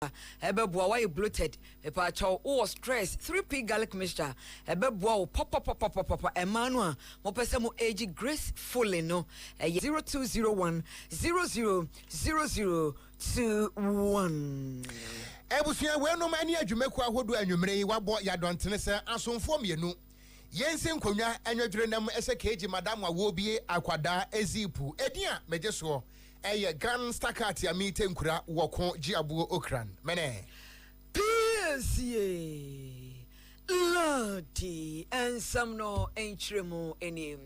ebeboa why bloated pepa chow or stress 3p garlic mixture ebeboa pop emmanuel mo pese mo age gracefully no 0201 000021 Ebusua we no mani adwumaku ahodo anwumre wabo yadontene se asomfo mienu yense nkonwa anwadwere nam ese keji madam awobie akwada ezipu edia mejeso eye grand stakat ya mite nkura woko Okoyeabour Okran mene Piesie Lardi and some no entremo enim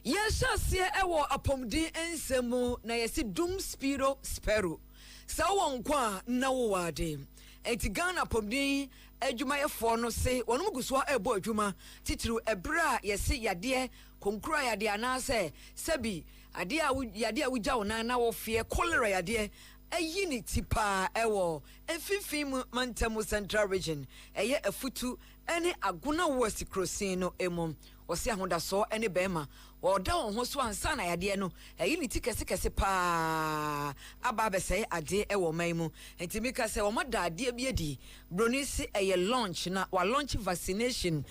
Yeshasie ewo apomdi ensemu na yesi dum spiro spero Sawa nkwa na wowade enti Ghana pomdi adwumayefo no se wonum guswa ebo adwuma titiru ebra yesi yade konkura yade anase sebi ade a yade a wugya wona na wo fie cholera yade ayi ni tipa ewo enfifim mantamu central region eye afutu ene aguna west crossing no emom wose ahodaso ene bema oda won ho so ansa na yade no ayi ni tikese pa aba besey ade ewo manmu entimika se wo moda ade biedi bronisi eye launch na wa launch vaccination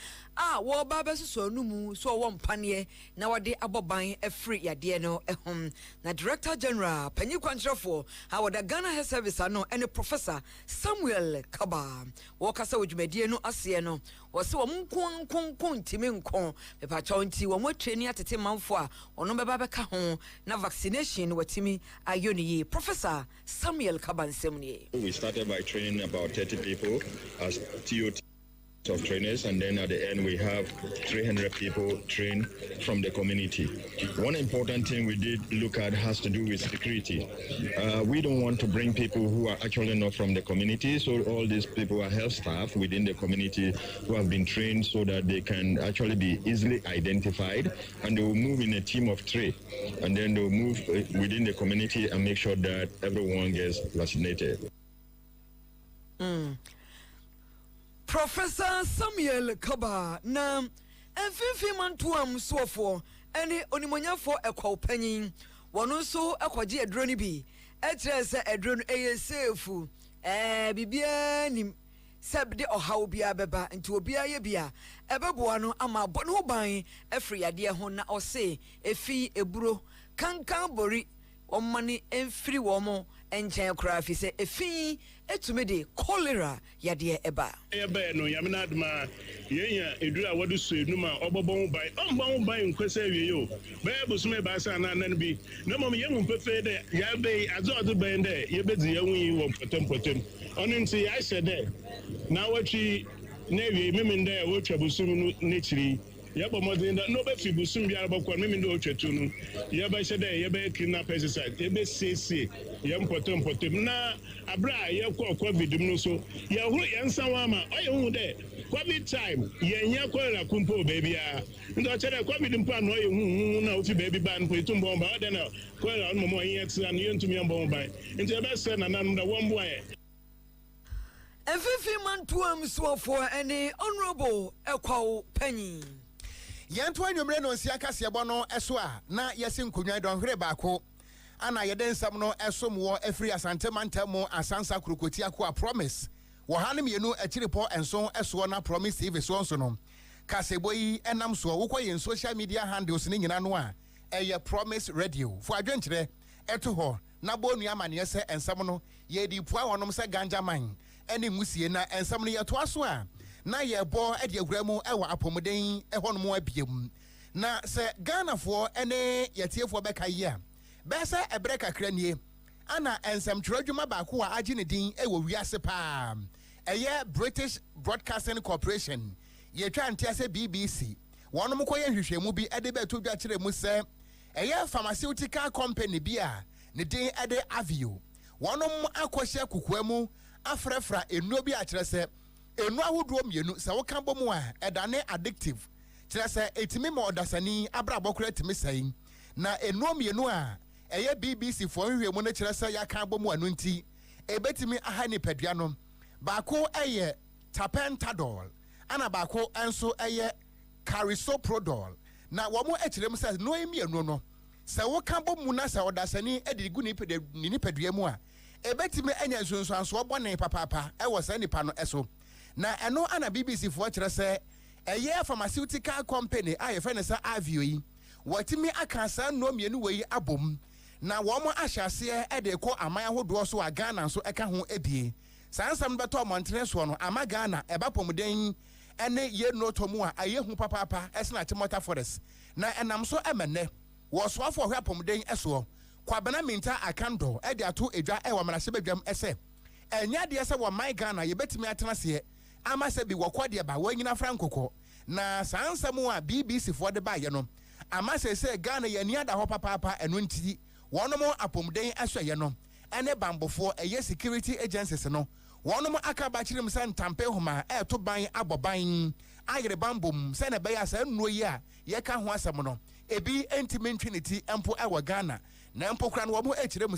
wo baba so numu so wo mpane na wode aboban afri yade no ehom na director general panyi kwantrefo the Ghana Health Service ano ene Professor Samuel Kaba wo kasa wodwumadie no ase no wo se wo nkonkon timi nkon pepa chonti wo mo training atete manfo a ono beba beka ho na vaccination watimi ayoni Professor Samuel Kaba nsemnie. We started by training about 30 people as TOT of trainers, and then at the end we have 300 people trained from the community. One important thing we did look at has to do with security. We don't want to bring people who are actually not from the community, so all these people are health staff within the community who have been trained so that they can actually be easily identified, and they will move in a team of 3, and then they will move within the community and make sure that everyone gets vaccinated. Professor Samuel Kaba na enfifi mantuam sofo ene onimonyafo ekwa panyin wono so ekwaje edro ni bi etrese edro no eyesefu bibia nim sebde ohaw bia beba nti obia ye bia ebeboa no ama bono ho ban efri yade ho na ose efi eburo kankan bori omani enfiri womo enchen kra fi se efi etume de cholera yade eba ebe no yamina aduma yenya edura wodu so enuma obobon bai ombon bai nkwese awie be busume ba sa na nan bi na mom yemu pefe de ya be azodu ben de ye bedi yanwi wo potem onu nti ya hye na watwi na awie miminde wo twa busum ne chiri yabo modin da no be fi busum biara bokwa miminde wo twatu no ye ba hye de ye be kidnap exercise ye be sese ye potem na abra ye ko covid no so ye hu ye nsanwa ma oye hu de covid time ye nya kwara kumpo baby a ndo chere covid mpo no ye hu na ofi baby ban po itumbo mba de na kwara on mo yen extra no ye ntumi mbo mba nti be se na nan da wombo aye enfifi mantuam sofo ene honorable ekwa panyin yanto anwumre no nsia KaseƐ no eso a na yesi nkonwa don hwere baako ana yede nsam no esom wo afri asante mantam asansa krokoti akwa promise wo hanem yenu akiripo enso eso na promise TV so nso no KaseƐ yi enam so wokoye social media handles ni nyina no a eye promise radio fo adwenkyere eto ho na bonu amane se ensam no ye di pua wonom se ganja man ene musie na ensam no ye to aso a na ye bo ade aguramu ewa apomuden ehonom abiem na se Ghana fo ene yetiefo beka yi a bese ebre kakra nie ana ensam twadwuma baako a agi ne din ewo wiase pa eye British Broadcasting Corporation ye twa ntiase BBC wonom koye hwehwemu bi ede beto dwa kire mu se eye pharmaceutical company bi a ne din ede Avio wonom akohye kokoamu afrefra enuo bi a kire se enu ahodo mienu se wo kan bomu a edane addictive kire se etimi ma odasani abrabokura etimi sai na enu mienu a eye BBC for hwehwemu na kire se ya kan bomu anu nti ebetimi aha ni padua no baako eye tapentadol ana baako enso eye carisoprodol na wo mo ekirem se no mienu no se wo kan bomu na se odasani edirigu ni padua mu a ebetime enya nsunsuanso bɔne papapa ɛwɔ sa nipa no ɛso na ɛno ana BBC fo kyerɛ sɛ ɛyɛ pharmaceutical company a yɛfɛ ne sɛ Avio yi wɔtimi aka saa no mienu wei abom na wɔn ahyase ɛde kɔ aman ahodoɔ so a Ghana so ɛka ho ebie saa nsɛm bɛtɔ ɔmɔntene so no ama Ghana ɛba pomden ɛne ye no tomu a aye hu papapa ɛsena Timothy Forest na ɛnam so ɛmɛnɛ wɔsoafo hɔ pomden ɛso kwabena minta akando ɛde ato edwa ɛwɔ manase bedwam ɛsɛ ɛnya deɛ sɛ wɔ man Ghana yɛbɛtumi atena seɛ ama sɛ bi wɔkɔ deɛ ba wɔnyina frankokɔ na saa nsɛm a BBC fo de ba yɛ no ama sɛ Ghana yɛ ni ada hɔ papapa ɛno nti wɔnom apomden ɛhwɛ yɛ no ɛne bambofo ɛyɛ security agencies no wɔnom aka ba kyerem sɛ ntampe homa ɛto ban abɔban ayere bambom sɛ na bɛyɛ sɛ nnuo yi a yɛka ho asɛm no ebi ntimi ntwiniti empo ɛwɔ Ghana na empo kra no wɔn ɛkyerem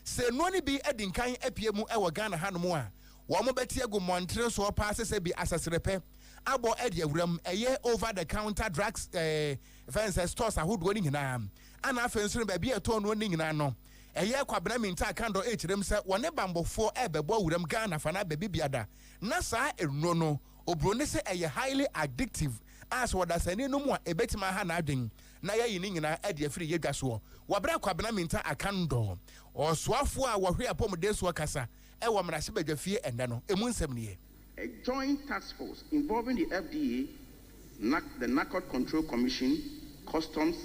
sɛ nnuo ne bi ɛdinkan apie mu ɛwɔ Ghana hanom a wɔn bɛtie gu montre so paase sɛ bi asasrepe abɔ ɛde awuram ɛyɛ over the counter drugs fancy stores ahodoɔ ne nyinaa ana afɛ nso ba bi ɛtɔ no ne nyinaa no ɛyɛ kwabena minta akando ɛkyerem sɛ wɔne bambofo ɛbɛbɔ awuram Ghana fa na baabi biada na saa enno no obro ne sɛ ɛyɛ highly addictive as wɔdasani no mu a ɛbɛtima ha na adwen na yɛyi ne nyinaa ɛde afiri yɛdwa soɔ wɔbrɛ kwabena minta akando ɔsoafo a wɔhwe apɔmde so kasa ɛwɔ mrase badwafie ɛnɛ no emu nsɛm ne A joint task force involving the FDA, the Narcotic Control Commission, Customs,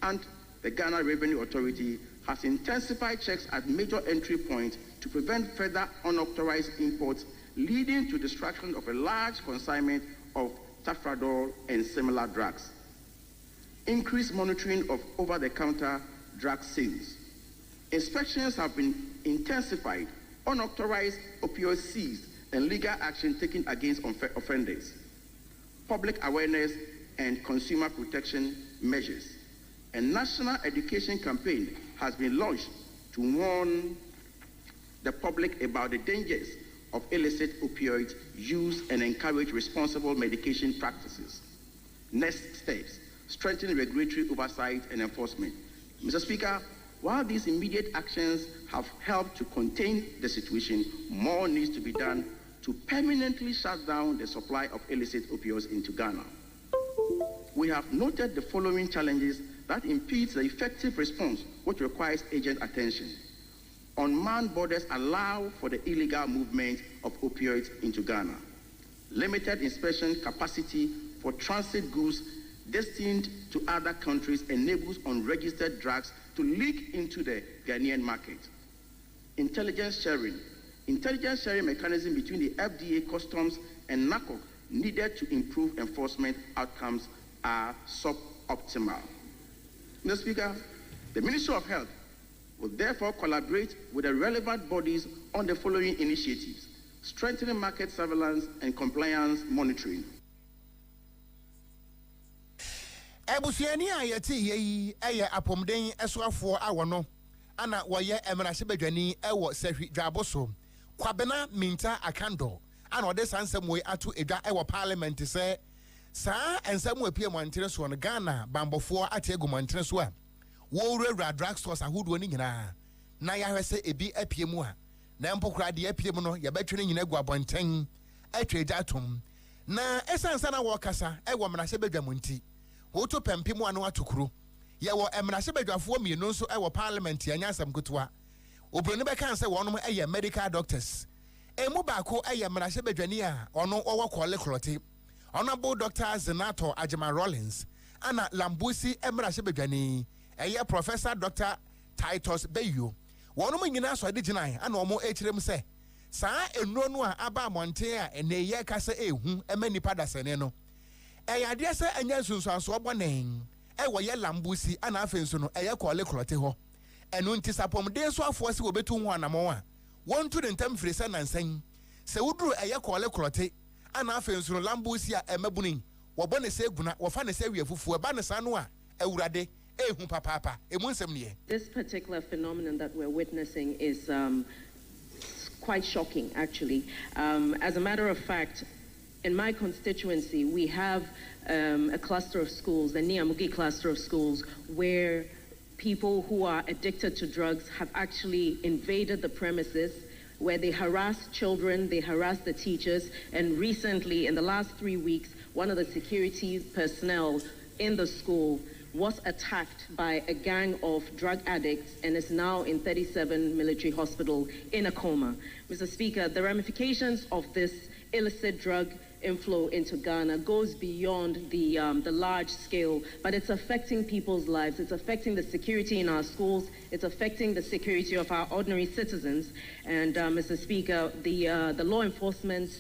and the Ghana Revenue Authority has intensified checks at major entry points to prevent further unauthorized imports, leading to destruction of a large consignment of tafradol and similar drugs. Increased monitoring of over-the-counter drug sales. Inspections have been intensified, unauthorized opioids seized, and legal action taken against offenders. Public awareness and consumer protection measures. A national education campaign has been launched to warn the public about the dangers of illicit opioid use and encourage responsible medication practices. Next steps, strengthening regulatory oversight and enforcement. Mr. Speaker, while these immediate actions have helped to contain the situation, more needs to be done to permanently shut down the supply of illicit opioids into Ghana. We have noted the following challenges that impede the effective response, which requires urgent attention. Unmanned borders allow for the illegal movement of opioids into Ghana. Limited inspection capacity for transit goods destined to other countries enables unregistered drugs to leak into the Ghanaian market. Intelligence sharing mechanism between the FDA, Customs, and NACOC needed to improve enforcement outcomes are suboptimal. Mr. Speaker, the Ministry of Health will therefore collaborate with the relevant bodies on the following initiatives: strengthening market surveillance and compliance monitoring. Ebusuani a yɛte yi ɛyɛ apomden ɛsoafoɔ awɔ no ana wɔyɛ emerase badwani ɛwɔ sɛhwi dwabo so kwabena minta akando ana ɔde sansɛm wei ato edwa ɛwɔ parliament sɛ saa ensɛm wɔ pie mɔntere so no Ghana bambofoɔ ate egu mɔntere so a wɔwurawura drug stores ahodoɔ ne nyinaa na yɛahwɛ sɛ ebi apie mu a na mpokora de apie mu no yɛbɛtwe ne nyina gu abɔnten atwa egya atom na esansa na wɔkasa ɛwɔ mmerase badwam nti woto pɛmpe mu ano atokuro yɛwɔ mmerase badwafoɔ mmienu nso ɛwɔ parliament yɛnya asɛm ketewa obroni bɛka sɛ wɔnom ɛyɛ medical doctors emu baako ɛyɛ mmerase badwani a ɔno ɔwɔ kɔle klɔte Honorable Dr. Zenato Ajima Rollins ana Lambusi mmerase badwani ɛyɛ Professor Dr. Titus Bayo wɔnom nyina so ade gyinae ana ɔmo ɛkyerɛm sɛ saa enuro no a aba amonten a ene yɛ kasa ehu ɛma nipa dasane no ɛyɛ adeɛ sɛ ɛnyɛ nsunsuanso ɔbɔnen ɛwɔ yɛ Lambusi ana afɛ nso no ɛyɛ kɔle klɔte hɔ ɛno nti sapɔmden so afoɔ sɛ wɔbɛtu ho anamɔ a wɔntu ne ntam firi sɛ nansan sɛ woduru ɛyɛ kɔle klɔte ana afɛ nso no Lambusi a ɛmabuni wɔbɔ ne sɛ guna wɔfa ne sɛ wie fufuo ba ne sa no a awurade ehu papaapa emu nsɛm ne This particular phenomenon that we're witnessing is quite shocking, actually. As a matter of fact, in my constituency, we have a cluster of schools, the Niamugi cluster of schools, where people who are addicted to drugs have actually invaded the premises, where they harass children, they harass the teachers, and recently, in the last 3 weeks, one of the security personnel in the school was attacked by a gang of drug addicts and is now in 37 military hospital in a coma. Mr. Speaker, the ramifications of this illicit drug inflow into Ghana goes beyond the large scale, but it's affecting people's lives. It's affecting the security in our schools. It's affecting the security of our ordinary citizens. And Mr. Speaker, the law enforcement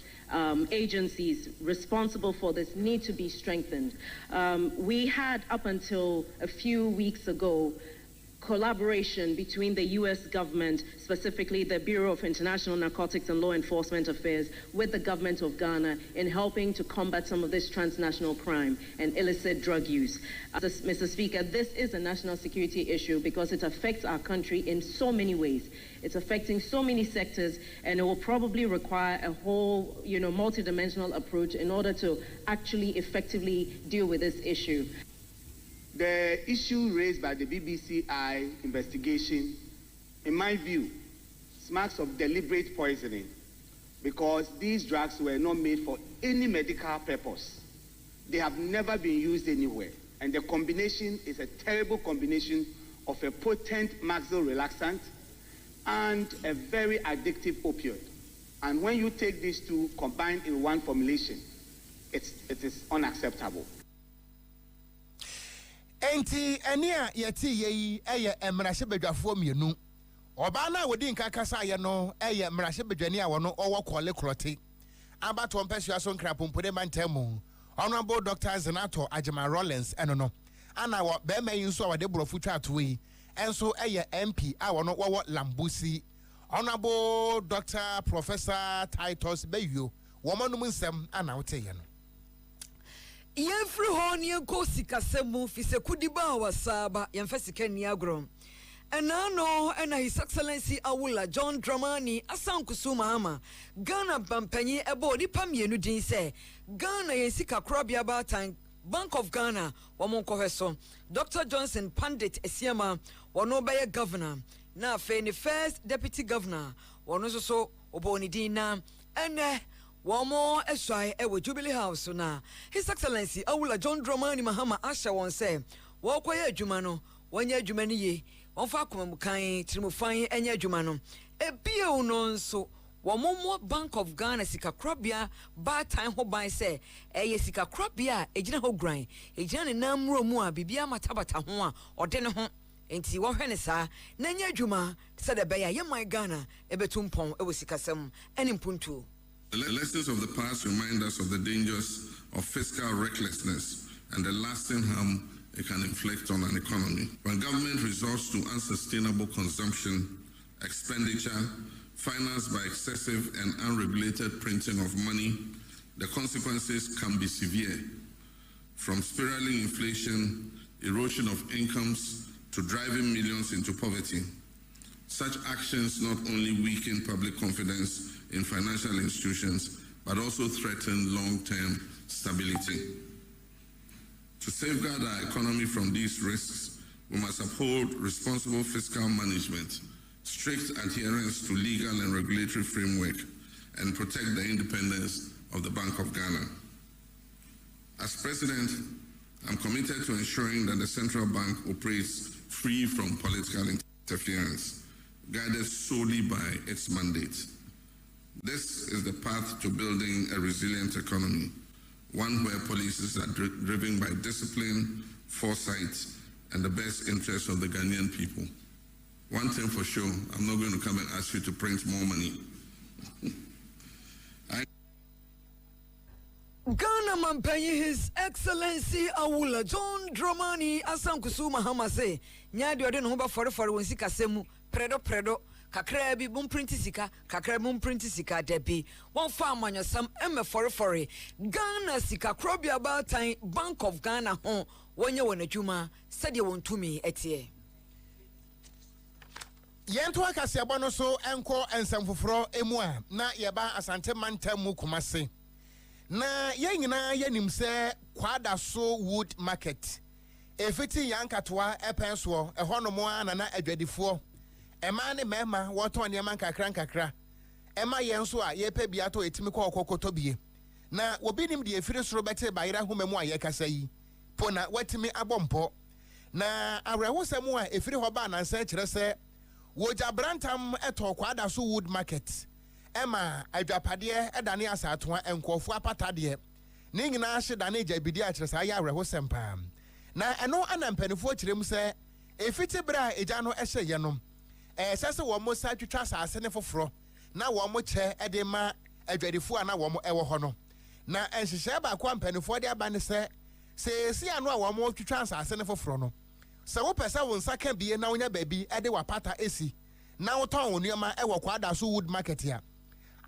agencies responsible for this need to be strengthened. We had, up until a few weeks ago, collaboration between the U.S. government, specifically the Bureau of International Narcotics and Law Enforcement Affairs, with the government of Ghana in helping to combat some of this transnational crime and illicit drug use. Mr. Speaker, this is a national security issue because it affects our country in so many ways. It's affecting so many sectors, and it will probably require a whole, multidimensional approach in order to actually effectively deal with this issue. The issue raised by the BBCI investigation, in my view, smacks of deliberate poisoning because these drugs were not made for any medical purpose. They have never been used anywhere. And the combination is a terrible combination of a potent maxillary relaxant and a very addictive opioid. And when you take these two combined in one formulation, it is unacceptable. Enti enia yeti ye eye emrahye bedwafo mienu oba na wodi nka kasa ye no eye emrahye bedwane a wono owo kole krote abato mpesua so nkrapompude mantemu honorable Dr. Zenato Ajama Rollins eno no ana wo be mayin so wade brofu twato yi enso eye MP a wono wo Lambusi honorable Dr. Professor Titus Beyo wo manum nsem ana wote ye no Yefri honi yenko sikasemu fisekudiba wasaba yemfesike ni agro. Enano ena His Excellency Awula John Dramani asankusuma ama Ghana bampenyi ebo nipa mienu din se Ghana yensika krabia batan Bank of Ghana wamonkoheso Dr. Johnson Pandit Esiama wano beye governor na fe ni first deputy governor wano so oboni din na ene Wamo eswai ewe Jubilee House na His Excellency Awula John Dramani Mahama asha won say Okoye adwuma no wanya adwuma ni ye wonfa akomamukan trimufan enya adwuma no ebie uno nso womomo Bank of Ghana sikakrabia ba time ho ban say eye sikakrabia ejina ho gran ejina ne namro mu a bibia matabata ho a ode ne ho enti wo hwene sa na nya adwuma se de beya ye man Ghana ebetumpon ewe sikasem eni mpuntu. The lessons of the past remind us of the dangers of fiscal recklessness and the lasting harm it can inflict on an economy. When government resorts to unsustainable consumption, expenditure, financed by excessive and unregulated printing of money, the consequences can be severe, from spiraling inflation, erosion of incomes, to driving millions into poverty. Such actions not only weaken public confidence in financial institutions, but also threaten long-term stability. To safeguard our economy from these risks, we must uphold responsible fiscal management, strict adherence to legal and regulatory framework, and protect the independence of the Bank of Ghana. As President, I'm committed to ensuring that the central bank operates free from political interference, guided solely by its mandate. This is the path to building a resilient economy, one where policies are driven by discipline, foresight, and the best interests of the Ghanaian people. One thing for sure, I'm not going to come and ask you to print more money. Ghana mampenyi His Excellency Awula John Dramani asankusuma hama se nyadi ode no ho ba fore wonsi kasemu predo kakra bi bum print sika kakra bum print sika debi won fa amanyosam emme fore Ghana sika krobia batan Bank of Ghana ho wonye wonadwuma sede wontumi etie Yento akasiabo no so enko ensamfoforo emu a na yeba asante mantam mu kumase na yenyina yanim se kwada so wood market efiti yankatoa epenso ehɔ no mo ana na adwadifo ema ne mema wɔtɔn nneɛma nkakra ema yɛn so a yɛpɛ bia to etimi kɔ ɔkɔkɔtɔ bie na obi nim de efiri soro bɛte bayira homa mu a yɛkasa yi po na watimi abɔmpɔ na awerɛhosɛm a efiri hɔ ba nansa kyerɛ sɛ wogya brantam ɛtɔ kwada so wood market ema adwapadeɛ ɛdane asatoa nkɔfo apatadeɛ ne nyinaa hye dane gya bidi a kyerɛ sɛ ayɛ awerɛhosɛm paa na ɛno ana mpanifo kyerɛm sɛ efiti bra egya no ɛhyɛ yɛ no ɛsɛ sɛ wɔn mo sa twitwa asase ne foforo na wɔn mo kyɛ ɛde ma adwadifo a na wɔn ɛwɔ hɔ no na nhyehyɛ baako mpanifo de aba ne sɛ esi ano a wɔn mo twitwa asase ne foforo no sɛ wopɛ sɛ wo nsa ka bie na wonya baabi ɛde wapata esi na wotɔn wo nneɛma ɛwɔ kwada so wood market ya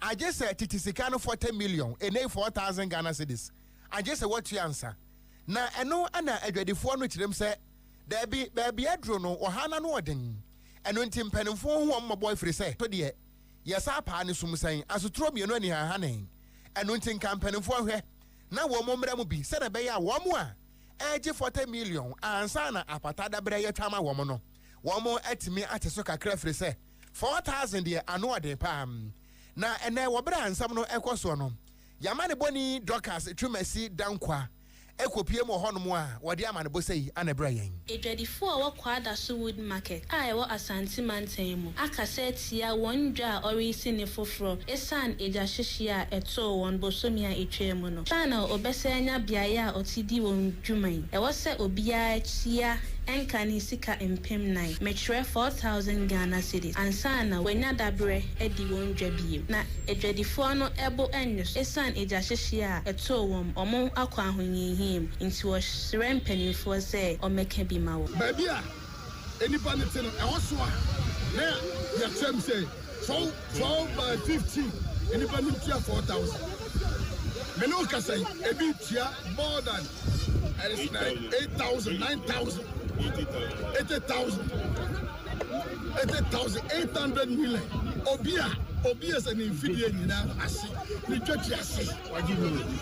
agye sɛ titi sika no 40 million ene 4,000 Ghana cedis agye sɛ wɔtua ansa na ɛno ana adwadifoɔ no kyerɛm sɛ baabi aduro no ɔhana no ɔden ɛno nti mpanimfoɔ ho mmɔbɔ ifiri sɛ to deɛ yɛsa paa ne sumsɛn asotoro mmienu ani hahanen ɛno nti nka mpanimfoɔ hwɛ na wɔn mo mmrɛ mu bi sɛ na bɛyɛ a wɔn mo a ɛgye 40 million ansa na apata dabrɛ yɛtwa ma wɔn no wɔn mo atimi ate so kakra firi sɛ 4,000 deɛ ano ɔden paa na ɛnɛ wɔbrɛ ansam no ɛkɔ so no yamane boni Dorcas twumasi dankwa ekopie mo hɔ no mo a wɔde amane bo sɛ ana bra yɛn edwadifo a wɔkɔ adaso wood market a ɛwɔ asante mantan mu aka sɛ tia wɔn dwa a ɔresi ne foforo esan egya hyehye a ɛtɔ wɔn bosomi a etwa mu no sana obɛsɛ nya biaye a ɔtidi wɔn dwuman ɛwɔ sɛ obiara tia enka ni sika empem 9 metre 4,000 Ghana cedis ansana wanya dabre edi wɔn dwa biem na edwadifo no ɛbo enyo esan egya hyehye a ɛtɔ wɔn ɔmo akɔ ahonyi nti wɔhyerɛ mpanimfoɔ sɛ ɔmɛka bi ma wo baabi a enipa ne te no ɛwɔ so a na yɛkyerɛm sɛ 12 by 15 enipa ne tua 4,000 me no kasa ebi tua more than 8,000 9,000 80,000 800 million obi a sɛ ne mfidie nyinaa ase ne twati ase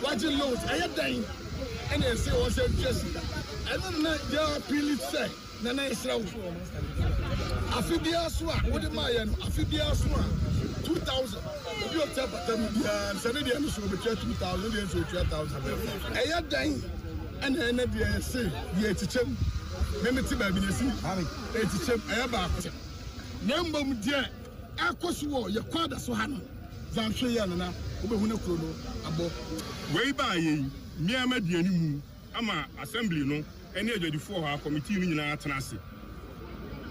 wagye load ɛyɛ dan ɛna ɛsɛ wɔ sɛ twasi ɛno na yɛ apili sɛ na ɛsrɛ wo afe biara so a wode maa yɛ no afe biara so a 2,000 obi ɔtɛ pata mu biara sɛ ne deɛ no so wɔbɛtua 2,000 deɛ nso wɔtua 1,000 ɛyɛ dan ɛna ɛna deɛ ɛsɛ deɛ ɛkyekyɛm memete baabi na ɛsi ɛkyekyɛm ɛyɛ baako na mmom deɛ ɛkɔ so wɔ yɛkɔ ada so ha no zanhwɛ yɛ no na wobɛhu no kuro no abɔ wei baa yɛyi mmiama diani mu ama assembly no ɛne adwadifoɔ hɔ a committee no nyinaa tena ase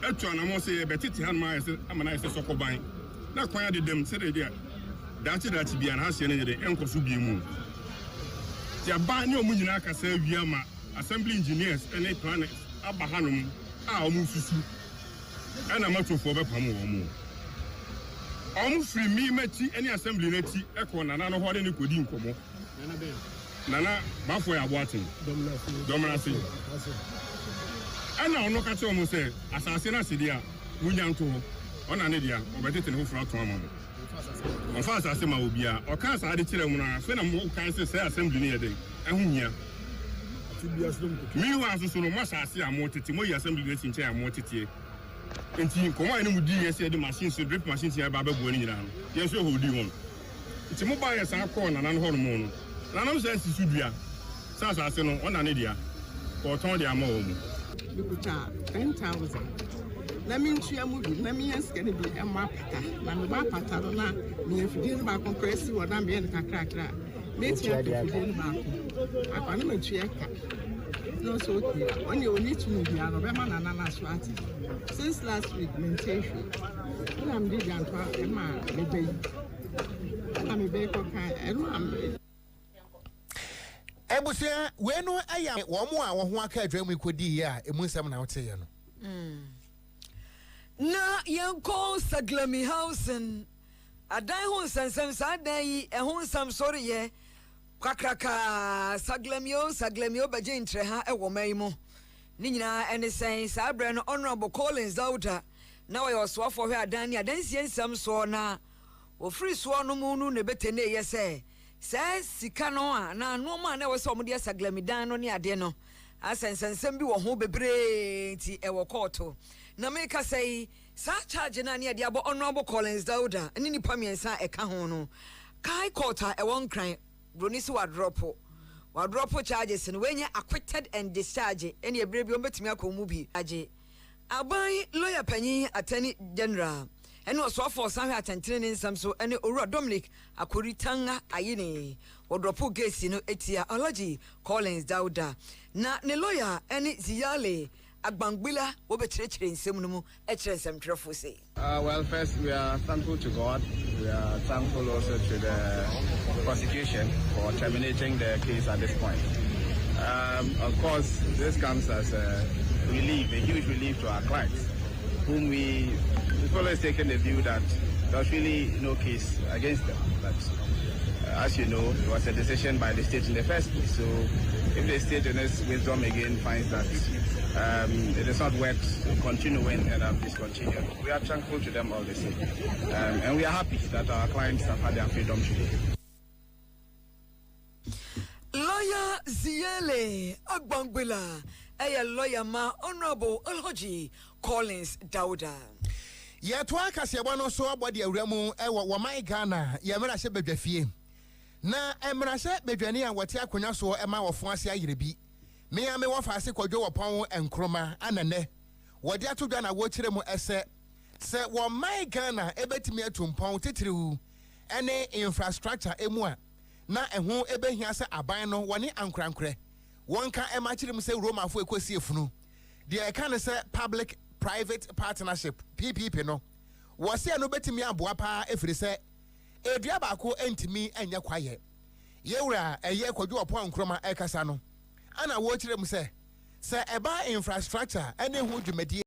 ɛtu anamɔ sɛ yɛbɛtete ha no ama na yɛsɛ sɔkɔban na kwan adedam sɛdeɛ deɛ daakye bia na haseɛ no yɛde ɛnkɔ so bie mu nti aba ne ɔmo nyinaa kasa awie ama assembly engineers ɛne planners aba hanom a ɔmo susu ɛna matofoɔ bɛpam wɔ mu ɔmo firi mi mati ɛne assembly no akyi ɛkɔ nana no hɔ de ne kɔdi nkɔmmɔ nana bafo ya boaten domrase ana ono ka che omo se asase na sedi a munya nto ho ona ne dia obetete ne hofura to amamo on fa asase ma obi a o ka sa de kire mu na fe na mo kan se assembly ne yede ehunya mi wa so no mo asase a mo tete mo yi assembly ne tinche a mo tete enti komo ene mu di yesi de machine so drip machine tia ba babu ani nyina no yeso hodi won enti mo ba yesa akọ na no ho no mo no nanam sɛ sisudua sasa no ɔna ne dia ɔtɔn de ama wɔ mu bikuta 10,000 na mintua mu bi na miyanska ne bi ɛma apata na me ba apata no na me afidie no ba konkurrency wɔ na me ne kakrakra metia afidie no ba ko akwane metua ka no so okay only only to me bia no be ma na so ati since last week mentation na me dey antwa ɛma me bɛyi na me bɛyi ko kan ɛno am ebusia we no aya wo mo a wo ho aka adwa mu ikodi ya emu nsam na wote ye no na yanko saglami housing adan ho nsensem sa dan yi ho nsam sori ye kwakraka saglamio baje ntre ha ewo mai mu ni nyina ene sen sa bre no honorable Collins Dauda na we osofo hwe adan ni adan sie nsam so na ofiri so no mu nu ne bete ne ye se sika no a na no ma na wo so mo de saglamidan no ne ade no asensensem bi wo ho bebre ti e wo koto na me ka say sa charge na ne de abo Honorable Collins Dauda eni nipa miensa e ka ho no kai court e won kran Ronisi wa drop charges no wenye acquitted and discharge eni ebre bi o betimi akomu bi age aban lawyer panyin attorney general eni oso for sanwe atentene ne nsam so eni Owura Dominic Akoritanga ayini wo drop case no etia Ology Collins Dauda na ne lawyer eni Ziyale Agbangbila wo betrechire nsem no mu echire nsem trefo say. Well, first we are thankful to God. We are thankful also to the prosecution for terminating the case at this point. Of course, this comes as a relief, a huge relief to our clients, whom we've always taken the view that there was really no case against them. But as you know, it was a decision by the state in the first place. So if the state in its wisdom again finds that it is not worth continuing and discontinuing, we are thankful to them all the same. And we are happy that our clients have had their freedom today. Lawyer Ziyale Agbangbila, a lawyer ma Honorable Ology Collins Dauda. Yet one KaseƐ so about the Remu, Wamai Ghana, Yamara Sebefie. Na Emrase Bedwani and Watia Kunaso, Emma of Francia Yrebi. Me ame wa fa se kwadwo wopon enkroma anane wode ato dwa na wo kire mu ese se wo man Ghana ebetimi atumpon titiriwu ene infrastructure emu a na eho ebehia se aban no woni ankrankre wonka ema kire mu se Roma fo ekosi efunu de e kan se public private partnership PPP no wo se no betimi aboa pa efiri se edua ba ko entimi enye kwaye yewura eye kwadwo wopon enkroma ekasa no ana wo kire mu se eba infrastructure ene hu dwumadi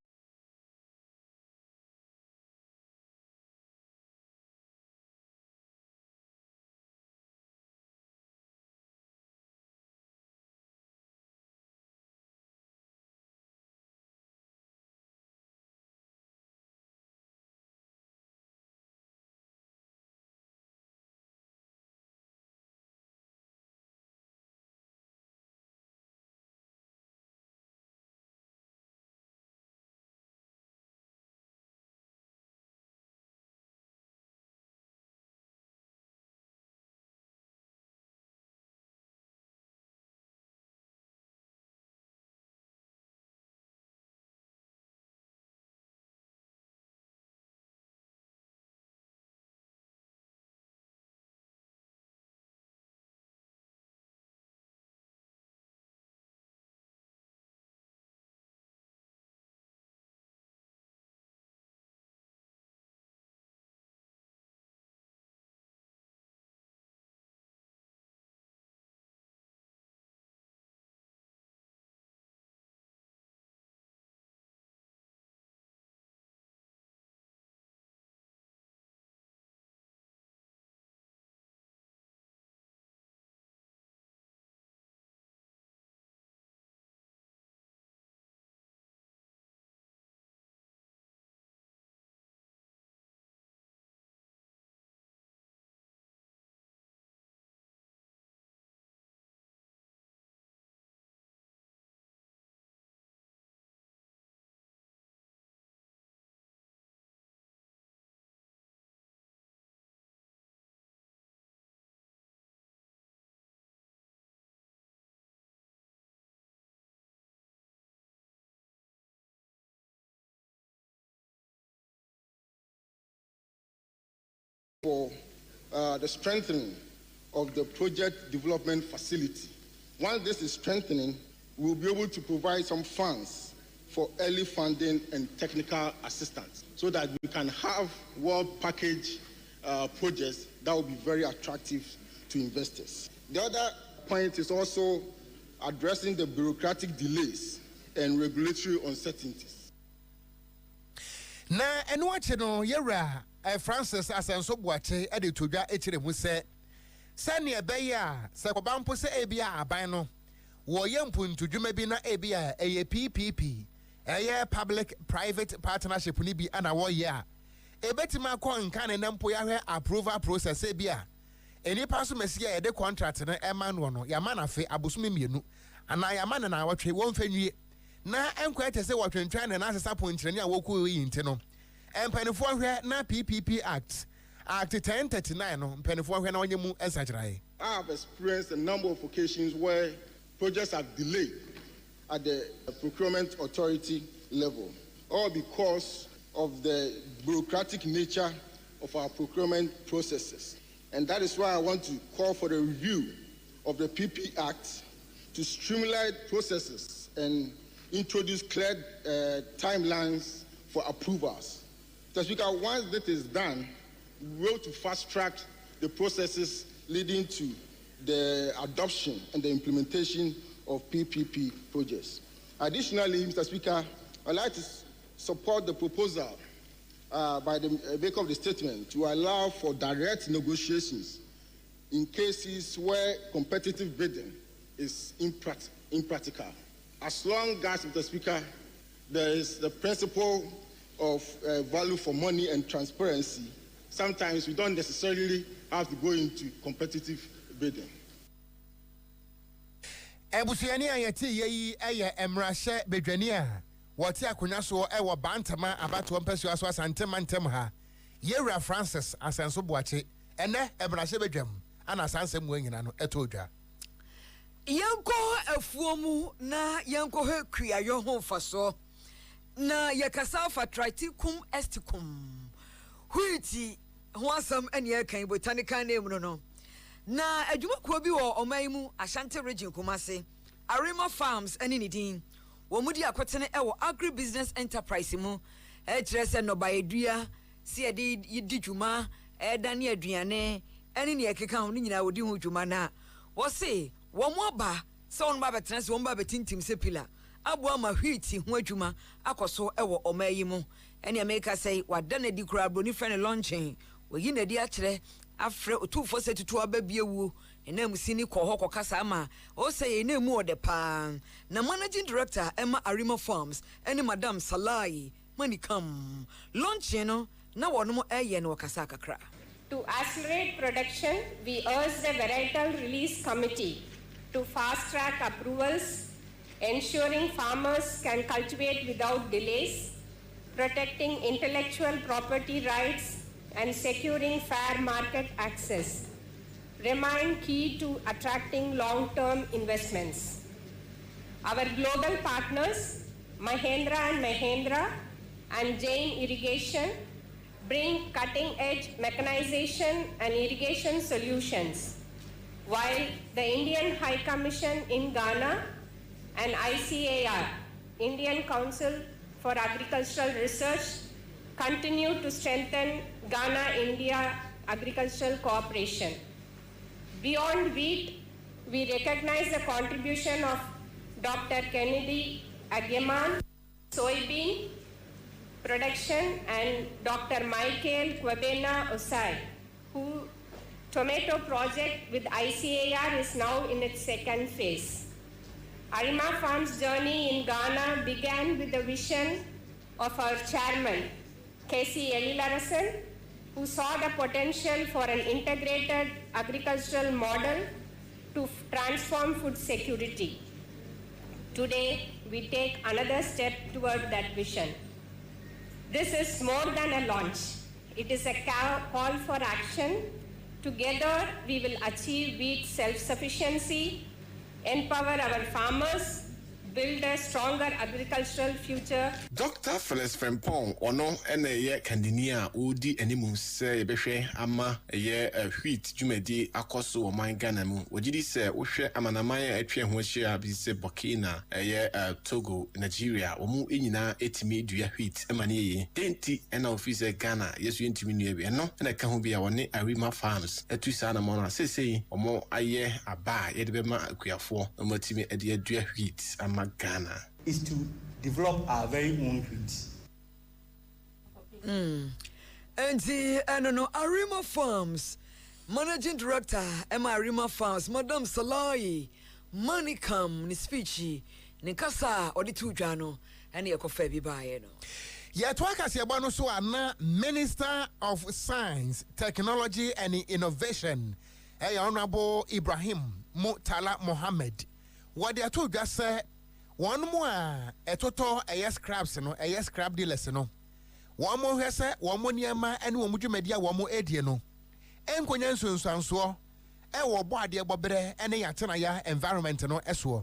for the strengthening of the project development facility. Once this is strengthening, we'll be able to provide some funds for early funding and technical assistance so that we can have well packaged projects that will be very attractive to investors. The other point is also addressing the bureaucratic delays and regulatory uncertainties. Na enwache no yewra Francis Asenso Boache ede todwa echire mu se ne ebe ya se kobampo se ebia aban no wo ye mpuntudwuma bi na ebia eye PPP eye public private partnership ni bi ana wo ye a ebetima ko nka ne nampo ya hwe approval process ebia eni paso mesia ede contract na ema no ya manafe abosome mienu and I am an hour tree won't fenye. Na enquete say what when trying and answer point training a woku inteno. And penifo here na PPP Act. Act 1039 no penifo here na onyemu ensachrai. I have experienced a number of occasions where projects are delayed at the procurement authority level, all because of the bureaucratic nature of our procurement processes. And that is why I want to call for the review of the PP Act to streamline processes and introduce clear timelines for approvals. So Speaker, once that is done, we will to fast track the processes leading to the adoption and the implementation of PPP projects. Additionally, Mr. Speaker, I'd like to support the proposal by the maker of the statement to allow for direct negotiations in cases where competitive bidding is impractical. As long as, Mr. Speaker, there is the principle of value for money and transparency, sometimes we don't necessarily have to go into competitive bidding. Ebusuani ayeti yeyi eye emrashe bedwania wati akunya so ewo bantama abato mpesu aso asantemantem ha Yewra Francis asenso boache ene emrashe bedwam ana asansem wanyina no etodwa yanko afuomu na yanko he kriayo ho faso na yakasa fa tritikum esticum huiti ho asam ene yakan botanical name no na adwumakuo bi wo omaimu Ashanti region Kumase Arima Farms ene nidin wo mudi akotene e wo agri business enterprise mu e kirese no baedua si e di dwuma e dane aduane ene ne ekeka ho nyina wodi ho dwuma na wo se wo mo ba se won ba betense won ba betintim se pila abo ama hwiti ho adwuma akoso e wo omayimu ene America say wadane di kura broni friend launching wo yi na di akire afre otufo setutu ababiewu enam sini koho kokasa ama o say enemu ode pa na managing director Emma Arima Farms ene Madam Salai manikam launching no na wono eye no kasa kakra. To accelerate production, we urge the Varietal Release Committee to fast-track approvals, ensuring farmers can cultivate without delays, protecting intellectual property rights, and securing fair market access remain key to attracting long-term investments. Our global partners, Mahindra & Mahindra and Jain Irrigation, bring cutting-edge mechanization and irrigation solutions, while the Indian High Commission in Ghana and ICAR, Indian Council for Agricultural Research, continue to strengthen Ghana-India agricultural cooperation. Beyond wheat, we recognize the contribution of Dr. Kennedy Ageman, soybean production, and Dr. Michael Kwabena Osai, whose tomato project with ICAR is now in its second phase. Arima Farm's journey in Ghana began with the vision of our chairman, KaseÄ, who saw the potential for an integrated agricultural model to transform food security. Today, we take another step toward that vision. This is more than a launch. It is a call for action. Together, we will achieve wheat self-sufficiency, empower our farmers, build a stronger agricultural future. Dr. Phyllis Frempong, ono ene kandinia udi animu se yebehwe ama ye wheat jumedi akoso o man Ghana mu. Wojidi se wohwe amanaman atwe ho ahia bi se Burkina ye Togo, Nigeria, omu enyina etimi dua wheat emane ye. Denti ena office Ghana yesu entimi nua bi eno ena ka ho bi a woni Arima Farms etu sa na mo na sesei omo aye aba ye de be ma akuafo omo timi ede adua wheat ama Ghana is to develop our very own wheat. And the Arima Farms Managing Director Emma Arima Farms Madam Salai Manikam ni speechi ni kasa oditu jano ani ekofe bi bae no. Yetwa KaseÄ no so ana Minister of Science, Technology and Innovation Honorable Ibrahim Murtala Mohammed what they are told just say one more a total a scraps no a scrap dealers no one more has one more near my and one would media one more ediano and conyansun sanso e wo body bobre and a yatanaya environment no eswo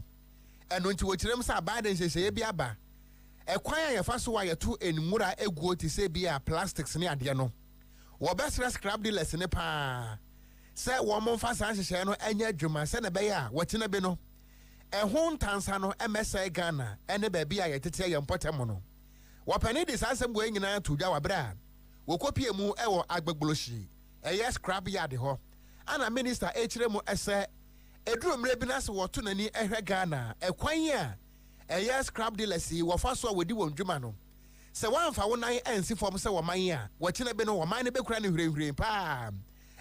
and when to watch them say bad and say biaba e kwan ya fa so wa ya to enmura eguo ti say bia plastics ne ade no wo best scrap dealers ne pa say wo mo fa san hye no anya adwuma say na be ya wo tena be no ho ntansa no MSI Ghana ene ba bia ya tete ya mpotem no wo pani dis asem bo nyina to dwa wabra wo kopie mu e wo agbagboloshi yes scrap yard ho ana minister echire mu ese edurumre bi na se wo to nani ehwe Ghana ekwan ya yes scrap dealers wo fa so wodi won dwuma no se wan fa wo nan ensi form se wo man ya wo kine be no wo man ne be kura ne hurehure pa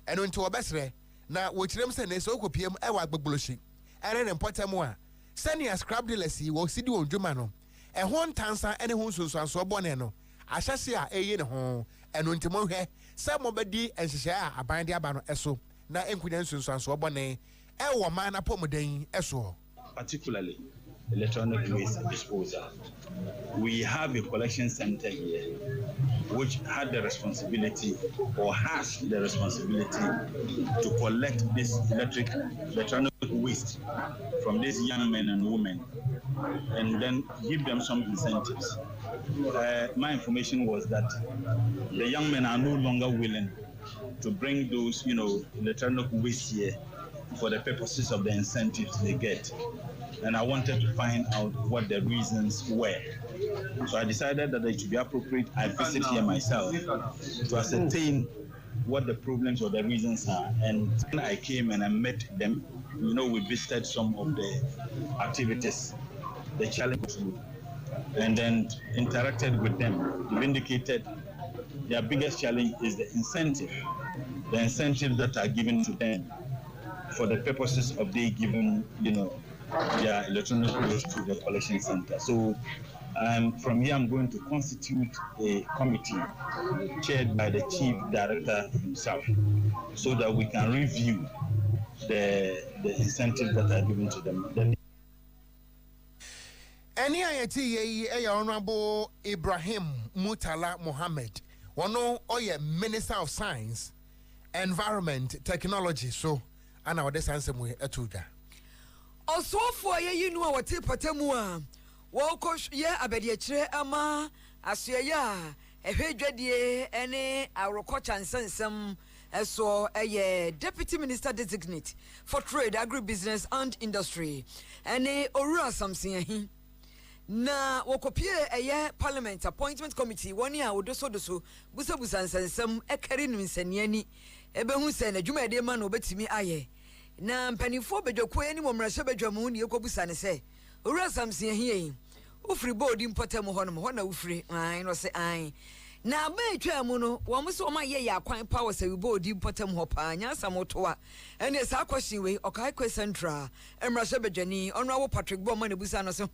eno nti wo besre na wo kirem se ne so kopie mu e wo agbagboloshi ere ne mpotem a senior scrap dealers wo sidi won dwuma no ho ntansa ene ho nsunsuanso bone no ahyase a eye ne ho eno nti mo hwe se mo bedi enhyehyɛ a aban de aba no eso na enkunya nsunsuanso bone e wo man na pomoden eso particularly electronic waste disposal. We have a collection center here which had the responsibility or has the responsibility to collect this electronic waste from these young men and women and then give them some incentives. My information was that the young men are no longer willing to bring those, electronic waste here for the purposes of the incentives they get. And I wanted to find out what the reasons were. So I decided that it should be appropriate I visit here myself to ascertain what the problems or the reasons are. And when I came and I met them, we visited some of the activities, the challenges, and then interacted with them. They indicated their biggest challenge is the incentives that are given to them for the purposes of they giving, their electronic waste to the collection center. So from here, I'm going to constitute a committee chaired by the chief director himself so that we can review the incentives that are given to them. Any IAT, Honorable Ibrahim Mutala Mohammed, one of Minister of Science, Environment, Technology. So, and our answer we atuga. Also for ye what patemu Woko ye abediachre ama asuya ehwedwadie ene arokocha nsensem eso Deputy Minister Designate for Trade, Agribusiness and Industry ene Owura Samson na wokopie Parliament Appointment Committee woni a wodoso busabusa nsensem ekari nsaniani ebehu se na dwuma de ma no betimi aye na mpanifo bedwako ani momrahye bedwamu ne ekobusa ne se Owura Samson ahie ufri bodi mpotem ho na ufri ai no se ai na ba etwa mu no wo mso ma ye ya kwan power se bodi mpotem ho pa nya samotoa ene sa question we Okai Central emrahye bedwani ono wo Patrick Boma ne busa no se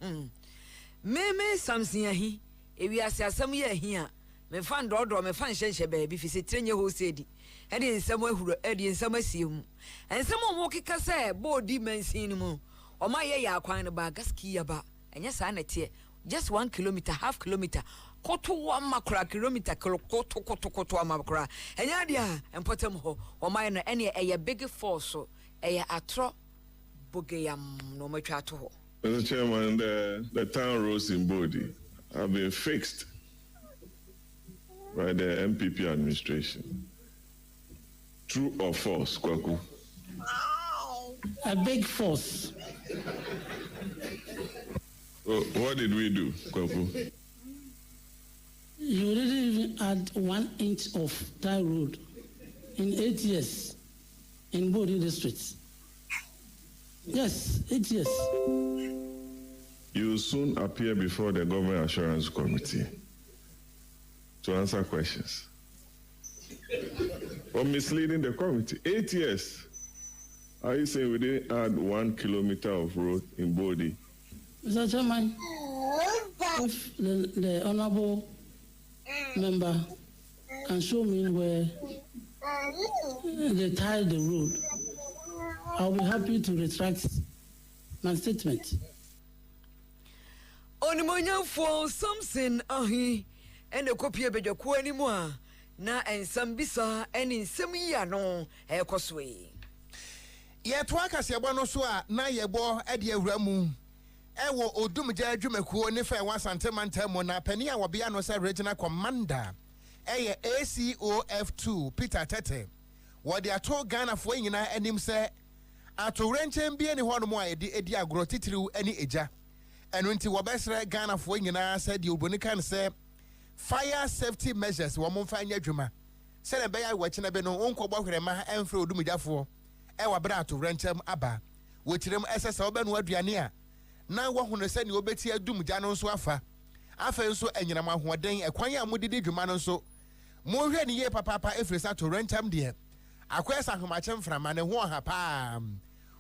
meme Samson ahi ewi asasam ye ahi a me fan dodo me fan hyenhye ba bi fi se trenye ho sedi edi nsam ahuro edi nsam asiem ensam mo keka se bodi mansin mu o ma ye ya kwan no ba gaski ya ba enya sa na tie just 1 kilometer half kilometer koto wa makra kilometer koto amakra enya dia empotem ho o ma no ene eye big force eye atro bogeyam no matwa to ho. Mr. Chairman, the town roads in Bodi have been fixed by the MPP administration. True or false, Kwaku? A big force. What did we do, Kwaku? You didn't even add 1 inch of that road in 8 years in Bodi district. Yes, 8 years. You will soon appear before the Government Assurance Committee to answer questions. For misleading the committee. 8 years. Are you saying we didn't add 1 kilometer of road in Bodi? Mr. Chairman, if the honorable member can show me where they tied the road, I'll be happy to retract my statement. Onimonyan for something ahi and a copy of the anymore. Na ensam bisa eni nsem yi no ekoswe ye to KaseƐ no so a na ye bo e de awura mu e wo odumja adwumakuo ne fa wasante mantamo na pani a wo bia no se regional commander e ye ACOF2 Peter Tete wo de ato Ghana fo nyina anim se atorenchen bia ne hono mo a edi agro titiriw ani eja eno nti wo besre Ghana fo nyina se de oboni kan se fire safety measures wo mo fa nya adwuma se na be ya wo kina be no onko bohwere ma emfre odumjafo e wa bra to renchem aba wo kirem esese wo be no aduane a na wo hono se ne obeti adumja no nso afa nso enyinam ahoden ekwan a modidi dwuma no nso mo hwe ne ye papa efresa to renchem de akwesa ahomachem frama ne ho ha pa